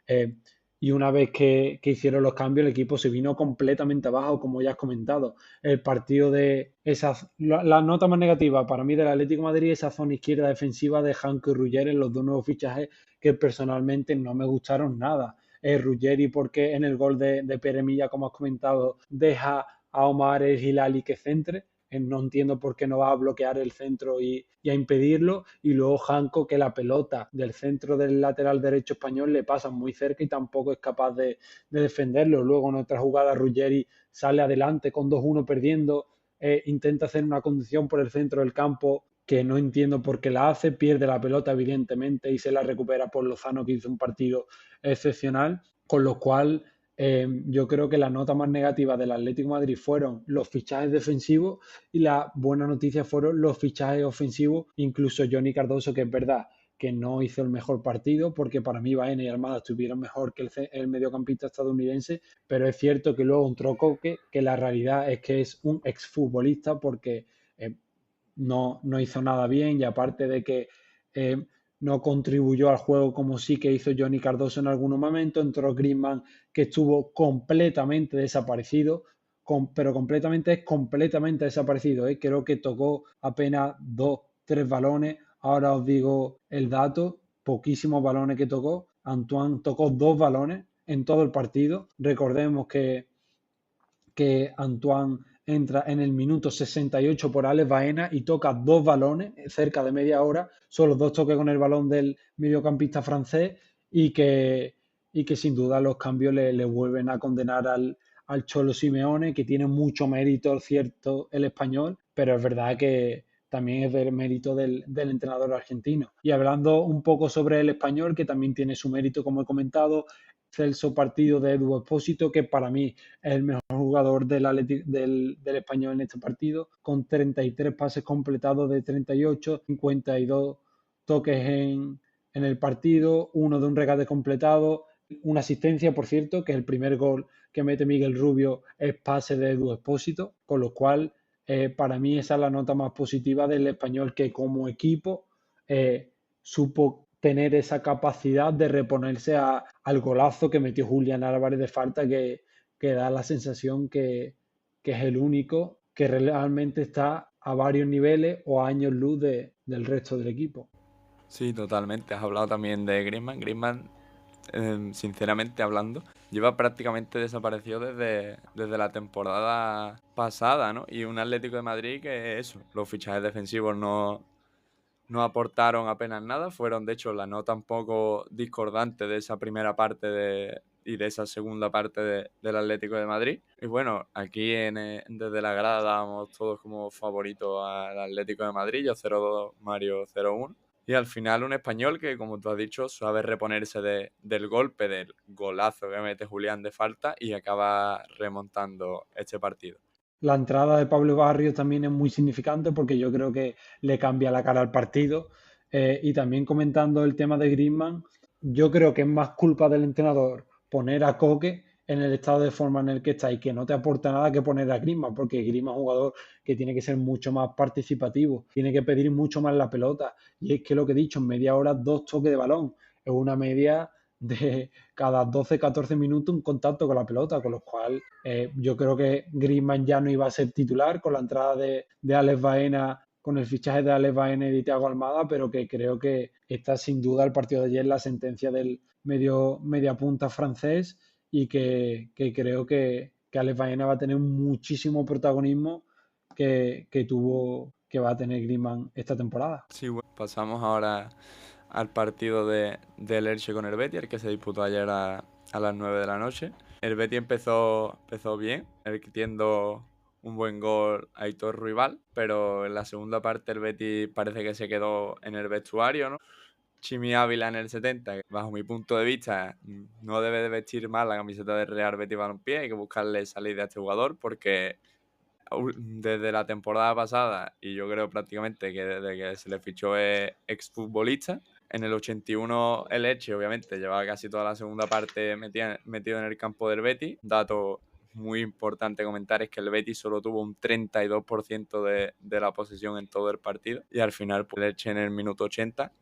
Y una vez que hicieron los cambios, el equipo se vino completamente abajo, como ya has comentado. El partido de esas, la nota más negativa para mí del Atlético de Madrid, esa zona izquierda defensiva de Janko y Ruggeri, los dos nuevos fichajes que personalmente no me gustaron nada. Ruggeri porque en el gol de Pere Milla, como has comentado, deja a Omar El Hilali que centre. No entiendo por qué no va a bloquear el centro y a impedirlo. Y luego Janko, que la pelota del centro del lateral derecho español le pasa muy cerca y tampoco es capaz de defenderlo. Luego en otra jugada Ruggeri sale adelante con 2-1 perdiendo, intenta hacer una conducción por el centro del campo que no entiendo por qué la hace, pierde la pelota evidentemente y se la recupera por Lozano, que hizo un partido excepcional, con lo cual yo creo que la nota más negativa del Atlético de Madrid fueron los fichajes defensivos y la buena noticia fueron los fichajes ofensivos, incluso Johnny Cardoso, que es verdad que no hizo el mejor partido, porque para mí Baena y Almada estuvieron mejor que el mediocampista estadounidense, pero es cierto que luego entró Coque, que la realidad es que es un exfutbolista, porque no hizo nada bien y aparte de que eh, no contribuyó al juego como sí que hizo Johnny Cardoso en algunos momentos, entró Griezmann que estuvo completamente desaparecido, pero completamente desaparecido. Creo que tocó apenas 2, 3 balones, ahora os digo el dato, poquísimos balones que tocó. Antoine tocó 2 balones en todo el partido. Recordemos que Antoine entra en el minuto 68 por Alex Baena y toca 2 balones cerca de media hora, solo 2 toques con el balón del mediocampista francés y que sin duda los cambios le vuelven a condenar al Cholo Simeone, que tiene mucho mérito, cierto, el español, pero es verdad que también es del mérito del entrenador argentino. Y hablando un poco sobre el español, que también tiene su mérito, como he comentado, Celso partido de Edu Expósito, que para mí es el mejor jugador del español en este partido, con 33 pases completados de 38, 52 toques en el partido, uno de un regate completado, una asistencia, por cierto, que es el primer gol que mete Miguel Rubio, es pase de Edu Expósito, con lo cual para mí esa es la nota más positiva del español, que como equipo supo tener esa capacidad de reponerse al golazo que metió Julián Álvarez de falta, que da la sensación que es el único que realmente está a varios niveles o a años luz del resto del equipo. Sí, totalmente. Has hablado también de Griezmann. Griezmann, sinceramente hablando, lleva prácticamente desaparecido desde la temporada pasada, ¿no? Y un Atlético de Madrid que eso, los fichajes defensivos no aportaron apenas nada, fueron de hecho la nota un poco discordante de esa primera parte y de esa segunda parte del Atlético de Madrid. Y bueno, aquí desde la grada dábamos todos como favoritos al Atlético de Madrid, yo 0-2, Mario 0-1. Y al final un español que, como tú has dicho, sabe reponerse del golpe, del golazo que mete Julián de falta y acaba remontando este partido. La entrada de Pablo Barrios también es muy significante porque yo creo que le cambia la cara al partido. Y también comentando el tema de Griezmann, yo creo que es más culpa del entrenador poner a Coque en el estado de forma en el que está y que no te aporta nada que poner a Griezmann, porque Griezmann es un jugador que tiene que ser mucho más participativo, tiene que pedir mucho más la pelota. Y es que lo que he dicho, en media hora 2 toques de balón, es una media de cada 12, 14 minutos un contacto con la pelota, con lo cual yo creo que Griezmann ya no iba a ser titular con la entrada de Alex Baena, con el fichaje de Alex Baena y de Thiago Almada, pero que creo que está sin duda el partido de ayer la sentencia del media punta francés y que creo que Alex Baena va a tener muchísimo protagonismo que va a tener Griezmann esta temporada. Sí, bueno, pasamos ahora al partido del Elche con el Betis, el que se disputó ayer a las 9 de la noche. El Betis empezó bien, metiendo un buen gol a Aitor Ruibal, pero en la segunda parte el Betis parece que se quedó en el vestuario, ¿no? Chimi Ávila en el 70, que bajo mi punto de vista no debe de vestir mal la camiseta del Real Betis Balompié, hay que buscarle salida a este jugador porque desde la temporada pasada, y yo creo prácticamente que desde que se le fichó es exfutbolista. En el 81 el Elche, obviamente, llevaba casi toda la segunda parte metido en el campo del Betis. Dato muy importante comentar es que el Betis solo tuvo un 32% de la posesión en todo el partido. Y al final, pues, el Elche en el minuto 80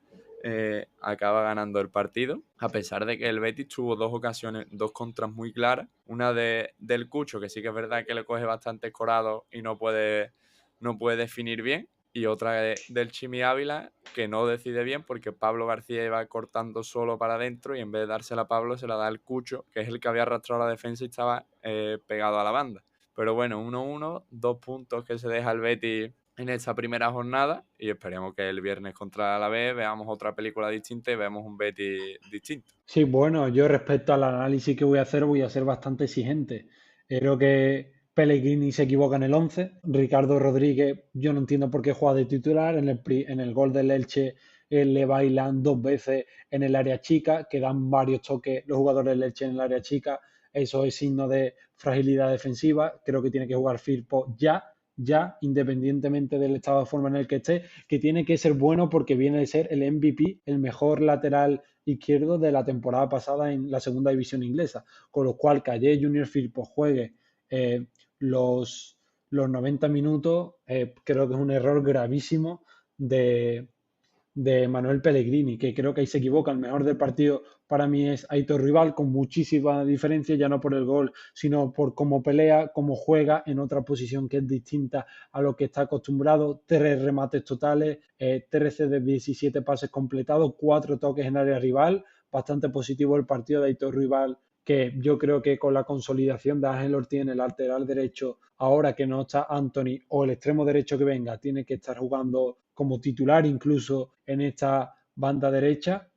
acaba ganando el partido, a pesar de que el Betis tuvo dos contras muy claras. Una del Cucho, que sí que es verdad que le coge bastante escorado y no puede definir bien. Y otra del Chimi Ávila, que no decide bien porque Pablo García iba cortando solo para adentro y en vez de dársela a Pablo se la da al Cucho, que es el que había arrastrado la defensa y estaba pegado a la banda. Pero bueno, 1-1, 2 puntos que se deja el Betis en esta primera jornada y esperemos que el viernes contra el Alavés veamos otra película distinta y veamos un Betis distinto. Sí, bueno, yo respecto al análisis que voy a ser bastante exigente. Creo que Pellegrini se equivoca en el 11. Ricardo Rodríguez, yo no entiendo por qué juega de titular. En el gol del Elche le bailan dos veces en el área chica, que dan varios toques los jugadores del Elche en el área chica. Eso es signo de fragilidad defensiva. Creo que tiene que jugar Firpo ya, independientemente del estado de forma en el que esté, que tiene que ser bueno porque viene de ser el MVP, el mejor lateral izquierdo de la temporada pasada en la segunda división inglesa. Con lo cual, que ayer Junior Firpo juegue eh, los 90 minutos, creo que es un error gravísimo de, de Manuel Pellegrini, que creo que ahí se equivoca. El mejor del partido para mí es Aitor Rival, con muchísima diferencia, ya no por el gol, sino por cómo pelea, cómo juega en otra posición que es distinta a lo que está acostumbrado. 3 remates totales, 13 de 17 pases completados, 4 toques en área rival. Bastante positivo el partido de Aitor Rival, que yo creo que con la consolidación de Ángel Ortiz en el lateral derecho, ahora que no está Anthony, o el extremo derecho que venga, tiene que estar jugando como titular incluso en esta banda derecha,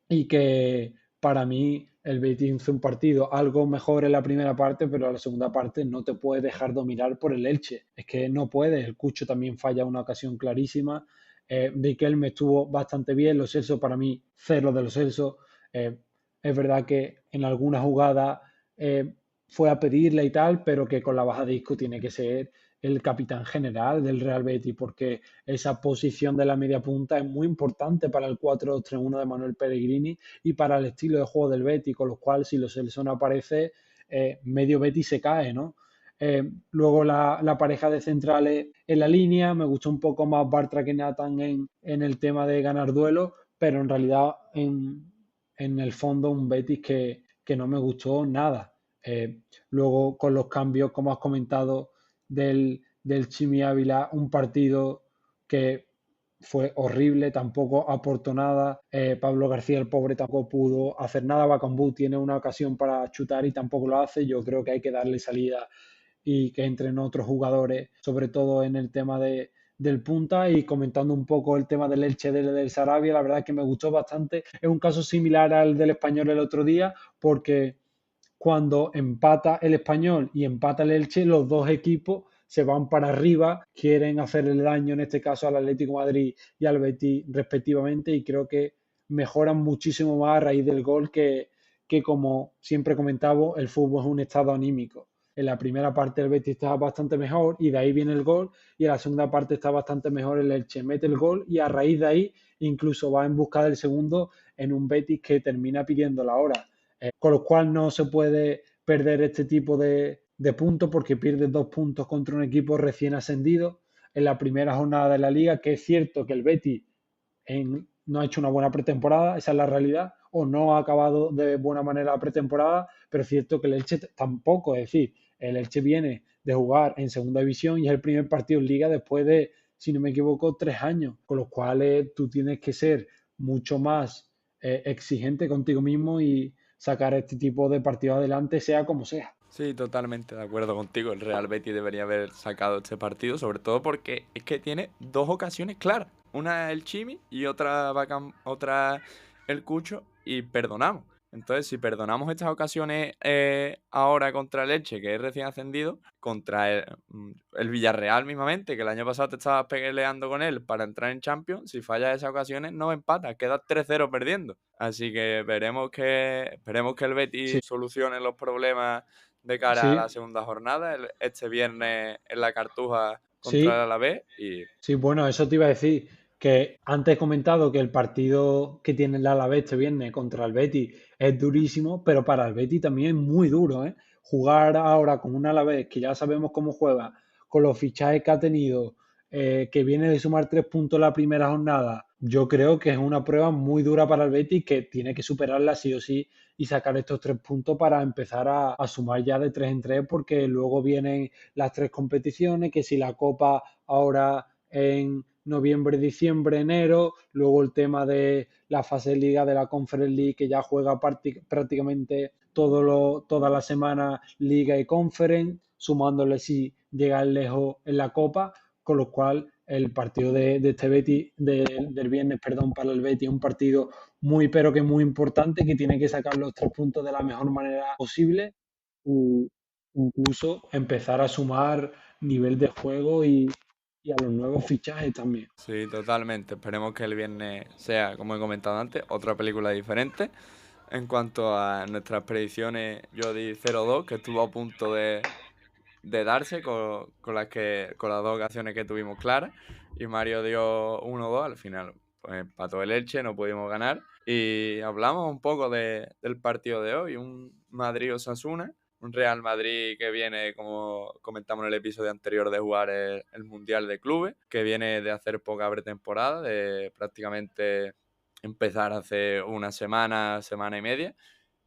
y que para mí el Betis hizo un partido algo mejor en la primera parte, pero en la segunda parte no te puedes dejar dominar por el Elche. Es que no puedes. El Cucho también falla una ocasión clarísima. Riquelme estuvo bastante bien. Los Celso, para mí, cero de los Celso. Eh, es verdad que en alguna jugada fue a pedirle y tal, pero que con la baja de Isco tiene que ser el capitán general del Real Betis, porque esa posición de la media punta es muy importante para el 4-2-3-1 de Manuel Pellegrini y para el estilo de juego del Betis, con lo cual si los Celso no aparece, medio Betis se cae, ¿no? Luego la pareja de centrales en la línea, me gustó un poco más Bartra que Nathan en el tema de ganar duelo, pero en realidad en el fondo un Betis que no me gustó nada. Luego con los cambios, como has comentado, del Chimi Ávila, un partido que fue horrible, tampoco aportó nada. Pablo García, el pobre, tampoco pudo hacer nada. Bacambú tiene una ocasión para chutar y tampoco lo hace. Yo creo que hay que darle salida y que entren otros jugadores, sobre todo en el tema del punta. Y comentando un poco el tema del Elche del Sarabia, la verdad es que me gustó bastante. Es un caso similar al del Español el otro día, porque cuando empata el Español y empata el Elche, los dos equipos se van para arriba, quieren hacerle daño en este caso al Atlético de Madrid y al Betis respectivamente, y creo que mejoran muchísimo más a raíz del gol, que como siempre comentaba, el fútbol es un estado anímico. En la primera parte el Betis está bastante mejor y de ahí viene el gol, y en la segunda parte está bastante mejor el Elche, mete el gol y a raíz de ahí incluso va en busca del segundo en un Betis que termina pidiendo la hora. Con lo cual no se puede perder este tipo de puntos, porque pierdes 2 puntos contra un equipo recién ascendido en la primera jornada de la liga, que es cierto que el Betis no ha hecho una buena pretemporada, esa es la realidad, o no ha acabado de buena manera la pretemporada, pero es cierto que el Elche tampoco, es decir, el Elche viene de jugar en segunda división y es el primer partido en liga después de, si no me equivoco, 3 años, con los cuales tú tienes que ser mucho más exigente contigo mismo y sacar este tipo de partidos adelante, sea como sea. Sí, totalmente de acuerdo contigo. El Real Betis debería haber sacado este partido, sobre todo porque es que tiene dos ocasiones claras. Una el Chimi y otra el Cucho, y perdonamos. Entonces, si perdonamos estas ocasiones ahora contra el Elche, que es recién ascendido, contra el Villarreal mismamente, que el año pasado te estabas peleando con él para entrar en Champions, si fallas esas ocasiones no empatas, quedas 3-0 perdiendo. Así que esperemos que el Sí, Betis solucione los problemas de cara a la sí, segunda jornada, este viernes en la Cartuja contra el sí. Alavés. Y Sí, bueno, eso te iba a decir, que antes he comentado que el partido que tiene el Alavés este viernes contra el Betis es durísimo, pero para el Betis también es muy duro, ¿eh? Jugar ahora con un Alavés que ya sabemos cómo juega, con los fichajes que ha tenido, que viene de sumar 3 puntos la primera jornada, yo creo que es una prueba muy dura para el Betis, que tiene que superarla sí o sí y sacar estos 3 puntos para empezar a sumar ya de 3 en 3, porque luego vienen las 3 competiciones, que si la Copa ahora en noviembre, diciembre, enero, luego el tema de la fase de liga de la Conference League, que ya juega prácticamente toda la semana liga y conference, sumándole si llega lejos en la Copa, con lo cual el partido de este Betis, del viernes, perdón, para el Betis, es un partido muy, pero que muy importante, que tiene que sacar los 3 puntos de la mejor manera posible. incluso empezar a sumar nivel de juego y a los nuevos fichajes también. Sí, totalmente. Esperemos que el viernes sea, como he comentado antes, otra película diferente. En cuanto a nuestras predicciones, yo di 0-2, que estuvo a punto de darse con las dos ocasiones que tuvimos claras. Y Mario dio 1-2 al final. Pues empató el Elche, no pudimos ganar. Y hablamos un poco del partido de hoy, un Madrid-Osasuna, un Real Madrid que viene, como comentamos en el episodio anterior, de jugar el Mundial de Clubes, que viene de hacer poca pretemporada, de prácticamente empezar hace una semana, semana y media,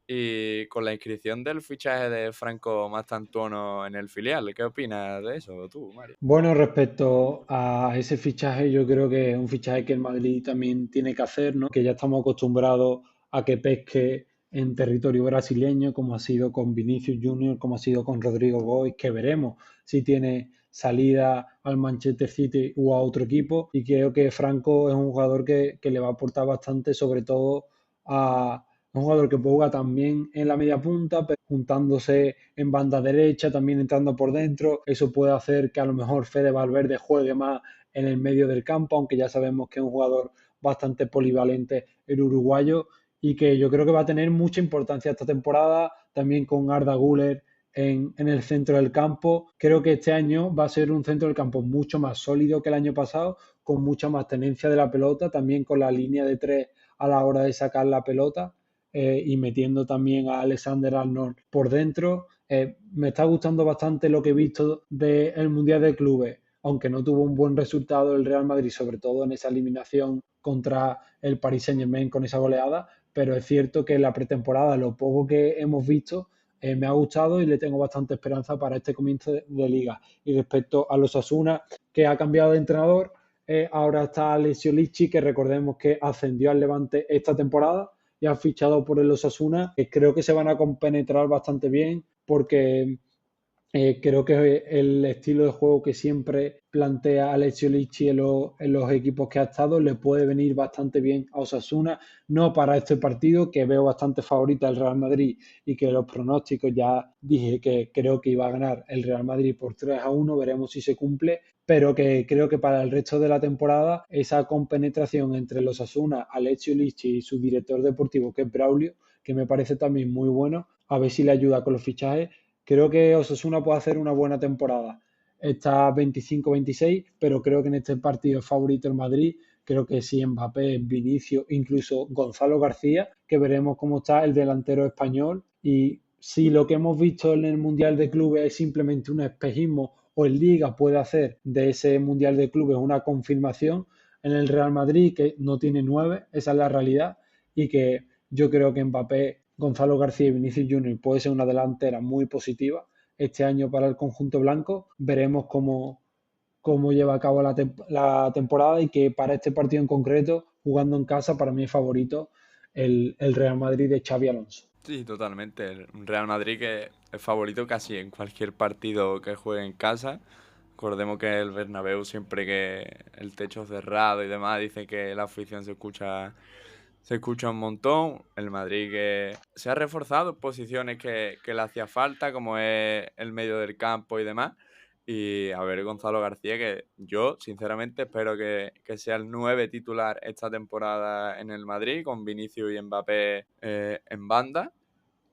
y con la inscripción del fichaje de Franco Mastantuono en el filial. ¿Qué opinas de eso tú, Mario? Bueno, respecto a ese fichaje, yo creo que es un fichaje que el Madrid también tiene que hacer, ¿no? Que ya estamos acostumbrados a que pesque en territorio brasileño, como ha sido con Vinicius Junior, como ha sido con Rodrigo Goes, que veremos si tiene salida al Manchester City o a otro equipo. Y creo que Franco es un jugador que le va a aportar bastante, sobre todo a un jugador que juega también en la media punta, pero juntándose en banda derecha, también entrando por dentro. Eso puede hacer que a lo mejor Fede Valverde juegue más en el medio del campo, aunque ya sabemos que es un jugador bastante polivalente el uruguayo y que yo creo que va a tener mucha importancia esta temporada, también con Arda Güler en el centro del campo. Creo que este año va a ser un centro del campo mucho más sólido que el año pasado, con mucha más tenencia de la pelota, también con la línea de tres a la hora de sacar la pelota y metiendo también a Alexander Arnold por dentro. Me está gustando bastante lo que he visto del Mundial de Clubes, aunque no tuvo un buen resultado el Real Madrid, sobre todo en esa eliminación contra el Paris Saint-Germain con esa goleada, pero es cierto que en la pretemporada, lo poco que hemos visto, me ha gustado y le tengo bastante esperanza para este comienzo de liga. Y respecto a los Asuna, que ha cambiado de entrenador, ahora está Alessio Licci, que recordemos que ascendió al Levante esta temporada y han fichado por el Osasuna, que creo que se van a compenetrar bastante bien porque creo que el estilo de juego que siempre plantea Alessio Licci en los equipos que ha estado le puede venir bastante bien a Osasuna, no para este partido que veo bastante favorita el Real Madrid y que los pronósticos ya dije que creo que iba a ganar el Real Madrid por 3-1, veremos si se cumple, pero que creo que para el resto de la temporada esa compenetración entre los Osasuna, Alessio Licci y su director deportivo que es Braulio, que me parece también muy bueno, a ver si le ayuda con los fichajes. Creo que Osasuna puede hacer una buena temporada. Está 25-26, pero creo que en este partido es favorito el Madrid. Creo que sí, Mbappé, Vinicius, incluso Gonzalo García, que veremos cómo está el delantero español. Y si lo que hemos visto en el Mundial de Clubes es simplemente un espejismo o en Liga puede hacer de ese Mundial de Clubes una confirmación en el Real Madrid, que no tiene nueve, esa es la realidad, y que yo creo que Mbappé, Gonzalo García y Vinicius Junior puede ser una delantera muy positiva este año para el conjunto blanco. Veremos cómo lleva a cabo la temporada y que para este partido en concreto, jugando en casa, para mí es favorito el Real Madrid de Xavi Alonso. Sí, totalmente. El Real Madrid que es favorito casi en cualquier partido que juegue en casa. Recordemos que el Bernabéu, siempre que el techo cerrado y demás, dice que la afición se escucha un montón. El Madrid que se ha reforzado en posiciones que le hacía falta, como es el medio del campo y demás. Y a ver, Gonzalo García, que yo sinceramente espero que sea el 9 titular esta temporada en el Madrid, con Vinicius y Mbappé en banda.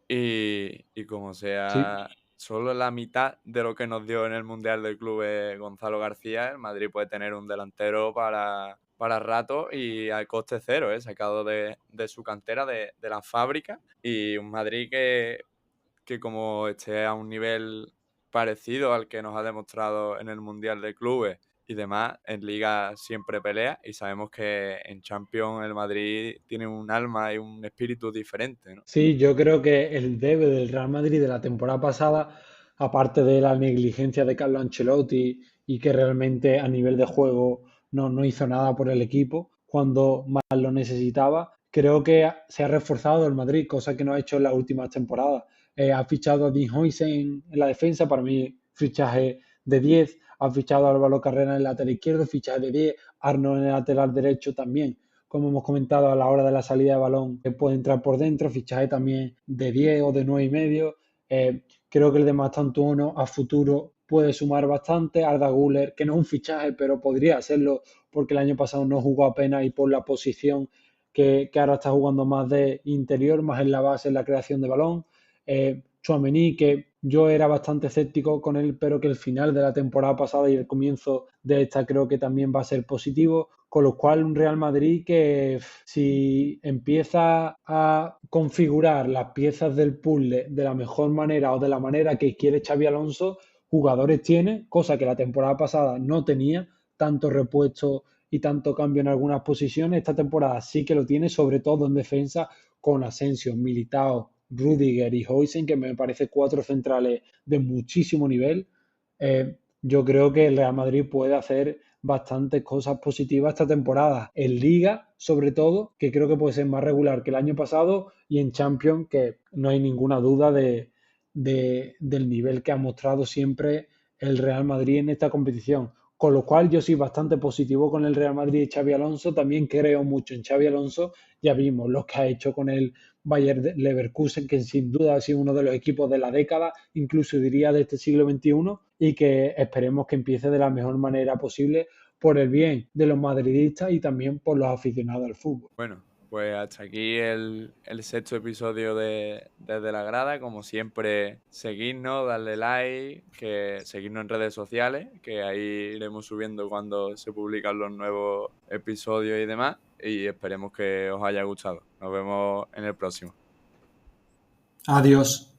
Y como Sí, sea solo la mitad de lo que nos dio en el Mundial del Club Gonzalo García, el Madrid puede tener un delantero para rato y al coste cero, sacado de su cantera, de la fábrica. Y un Madrid que como esté a un nivel parecido al que nos ha demostrado en el Mundial de Clubes y demás, en Liga siempre pelea y sabemos que en Champions el Madrid tiene un alma y un espíritu diferente, ¿no? sí, yo creo que el debe del Real Madrid de la temporada pasada, aparte de la negligencia de Carlo Ancelotti y que realmente a nivel de juego no hizo nada por el equipo cuando más lo necesitaba, creo que se ha reforzado el Madrid, cosa que no ha hecho en las últimas temporadas. Ha fichado a Dean Huijsen en la defensa, para mí fichaje de 10, ha fichado a Álvaro Carrera en el lateral izquierdo, fichaje de 10, Arnold en el lateral derecho también, como hemos comentado a la hora de la salida de balón, que puede entrar por dentro, fichaje también de 10 o de 9 y medio. Creo que el de Mastantuono a futuro puede sumar bastante. Arda Güler, que no es un fichaje, pero podría serlo porque el año pasado no jugó apenas y por la posición que ahora está jugando más de interior, más en la base, en la creación de balón. Tchouaméni, que yo era bastante escéptico con él, pero que el final de la temporada pasada y el comienzo de esta creo que también va a ser positivo. Con lo cual, un Real Madrid que si empieza a configurar las piezas del puzzle de la mejor manera o de la manera que quiere Xavi Alonso, jugadores tiene, cosa que la temporada pasada no tenía, tanto repuesto y tanto cambio en algunas posiciones. Esta temporada sí que lo tiene, sobre todo en defensa, con Asensio, Militao, Rudiger y Huijsen, que me parece cuatro centrales de muchísimo nivel. Yo creo que el Real Madrid puede hacer bastantes cosas positivas esta temporada. En Liga, sobre todo, que creo que puede ser más regular que el año pasado, y en Champions, que no hay ninguna duda del nivel que ha mostrado siempre el Real Madrid en esta competición. Con lo cual yo soy bastante positivo con el Real Madrid y Xavi Alonso. También creo mucho en Xavi Alonso. Ya vimos lo que ha hecho con el Bayer Leverkusen, que sin duda ha sido uno de los equipos de la década, incluso diría de este siglo XXI, y que esperemos que empiece de la mejor manera posible por el bien de los madridistas y también por los aficionados al fútbol. Bueno, pues hasta aquí el sexto episodio de Desde la Grada. Como siempre, seguidnos, darle like, seguirnos en redes sociales, que ahí iremos subiendo cuando se publican los nuevos episodios y demás. Y esperemos que os haya gustado. Nos vemos en el próximo. Adiós.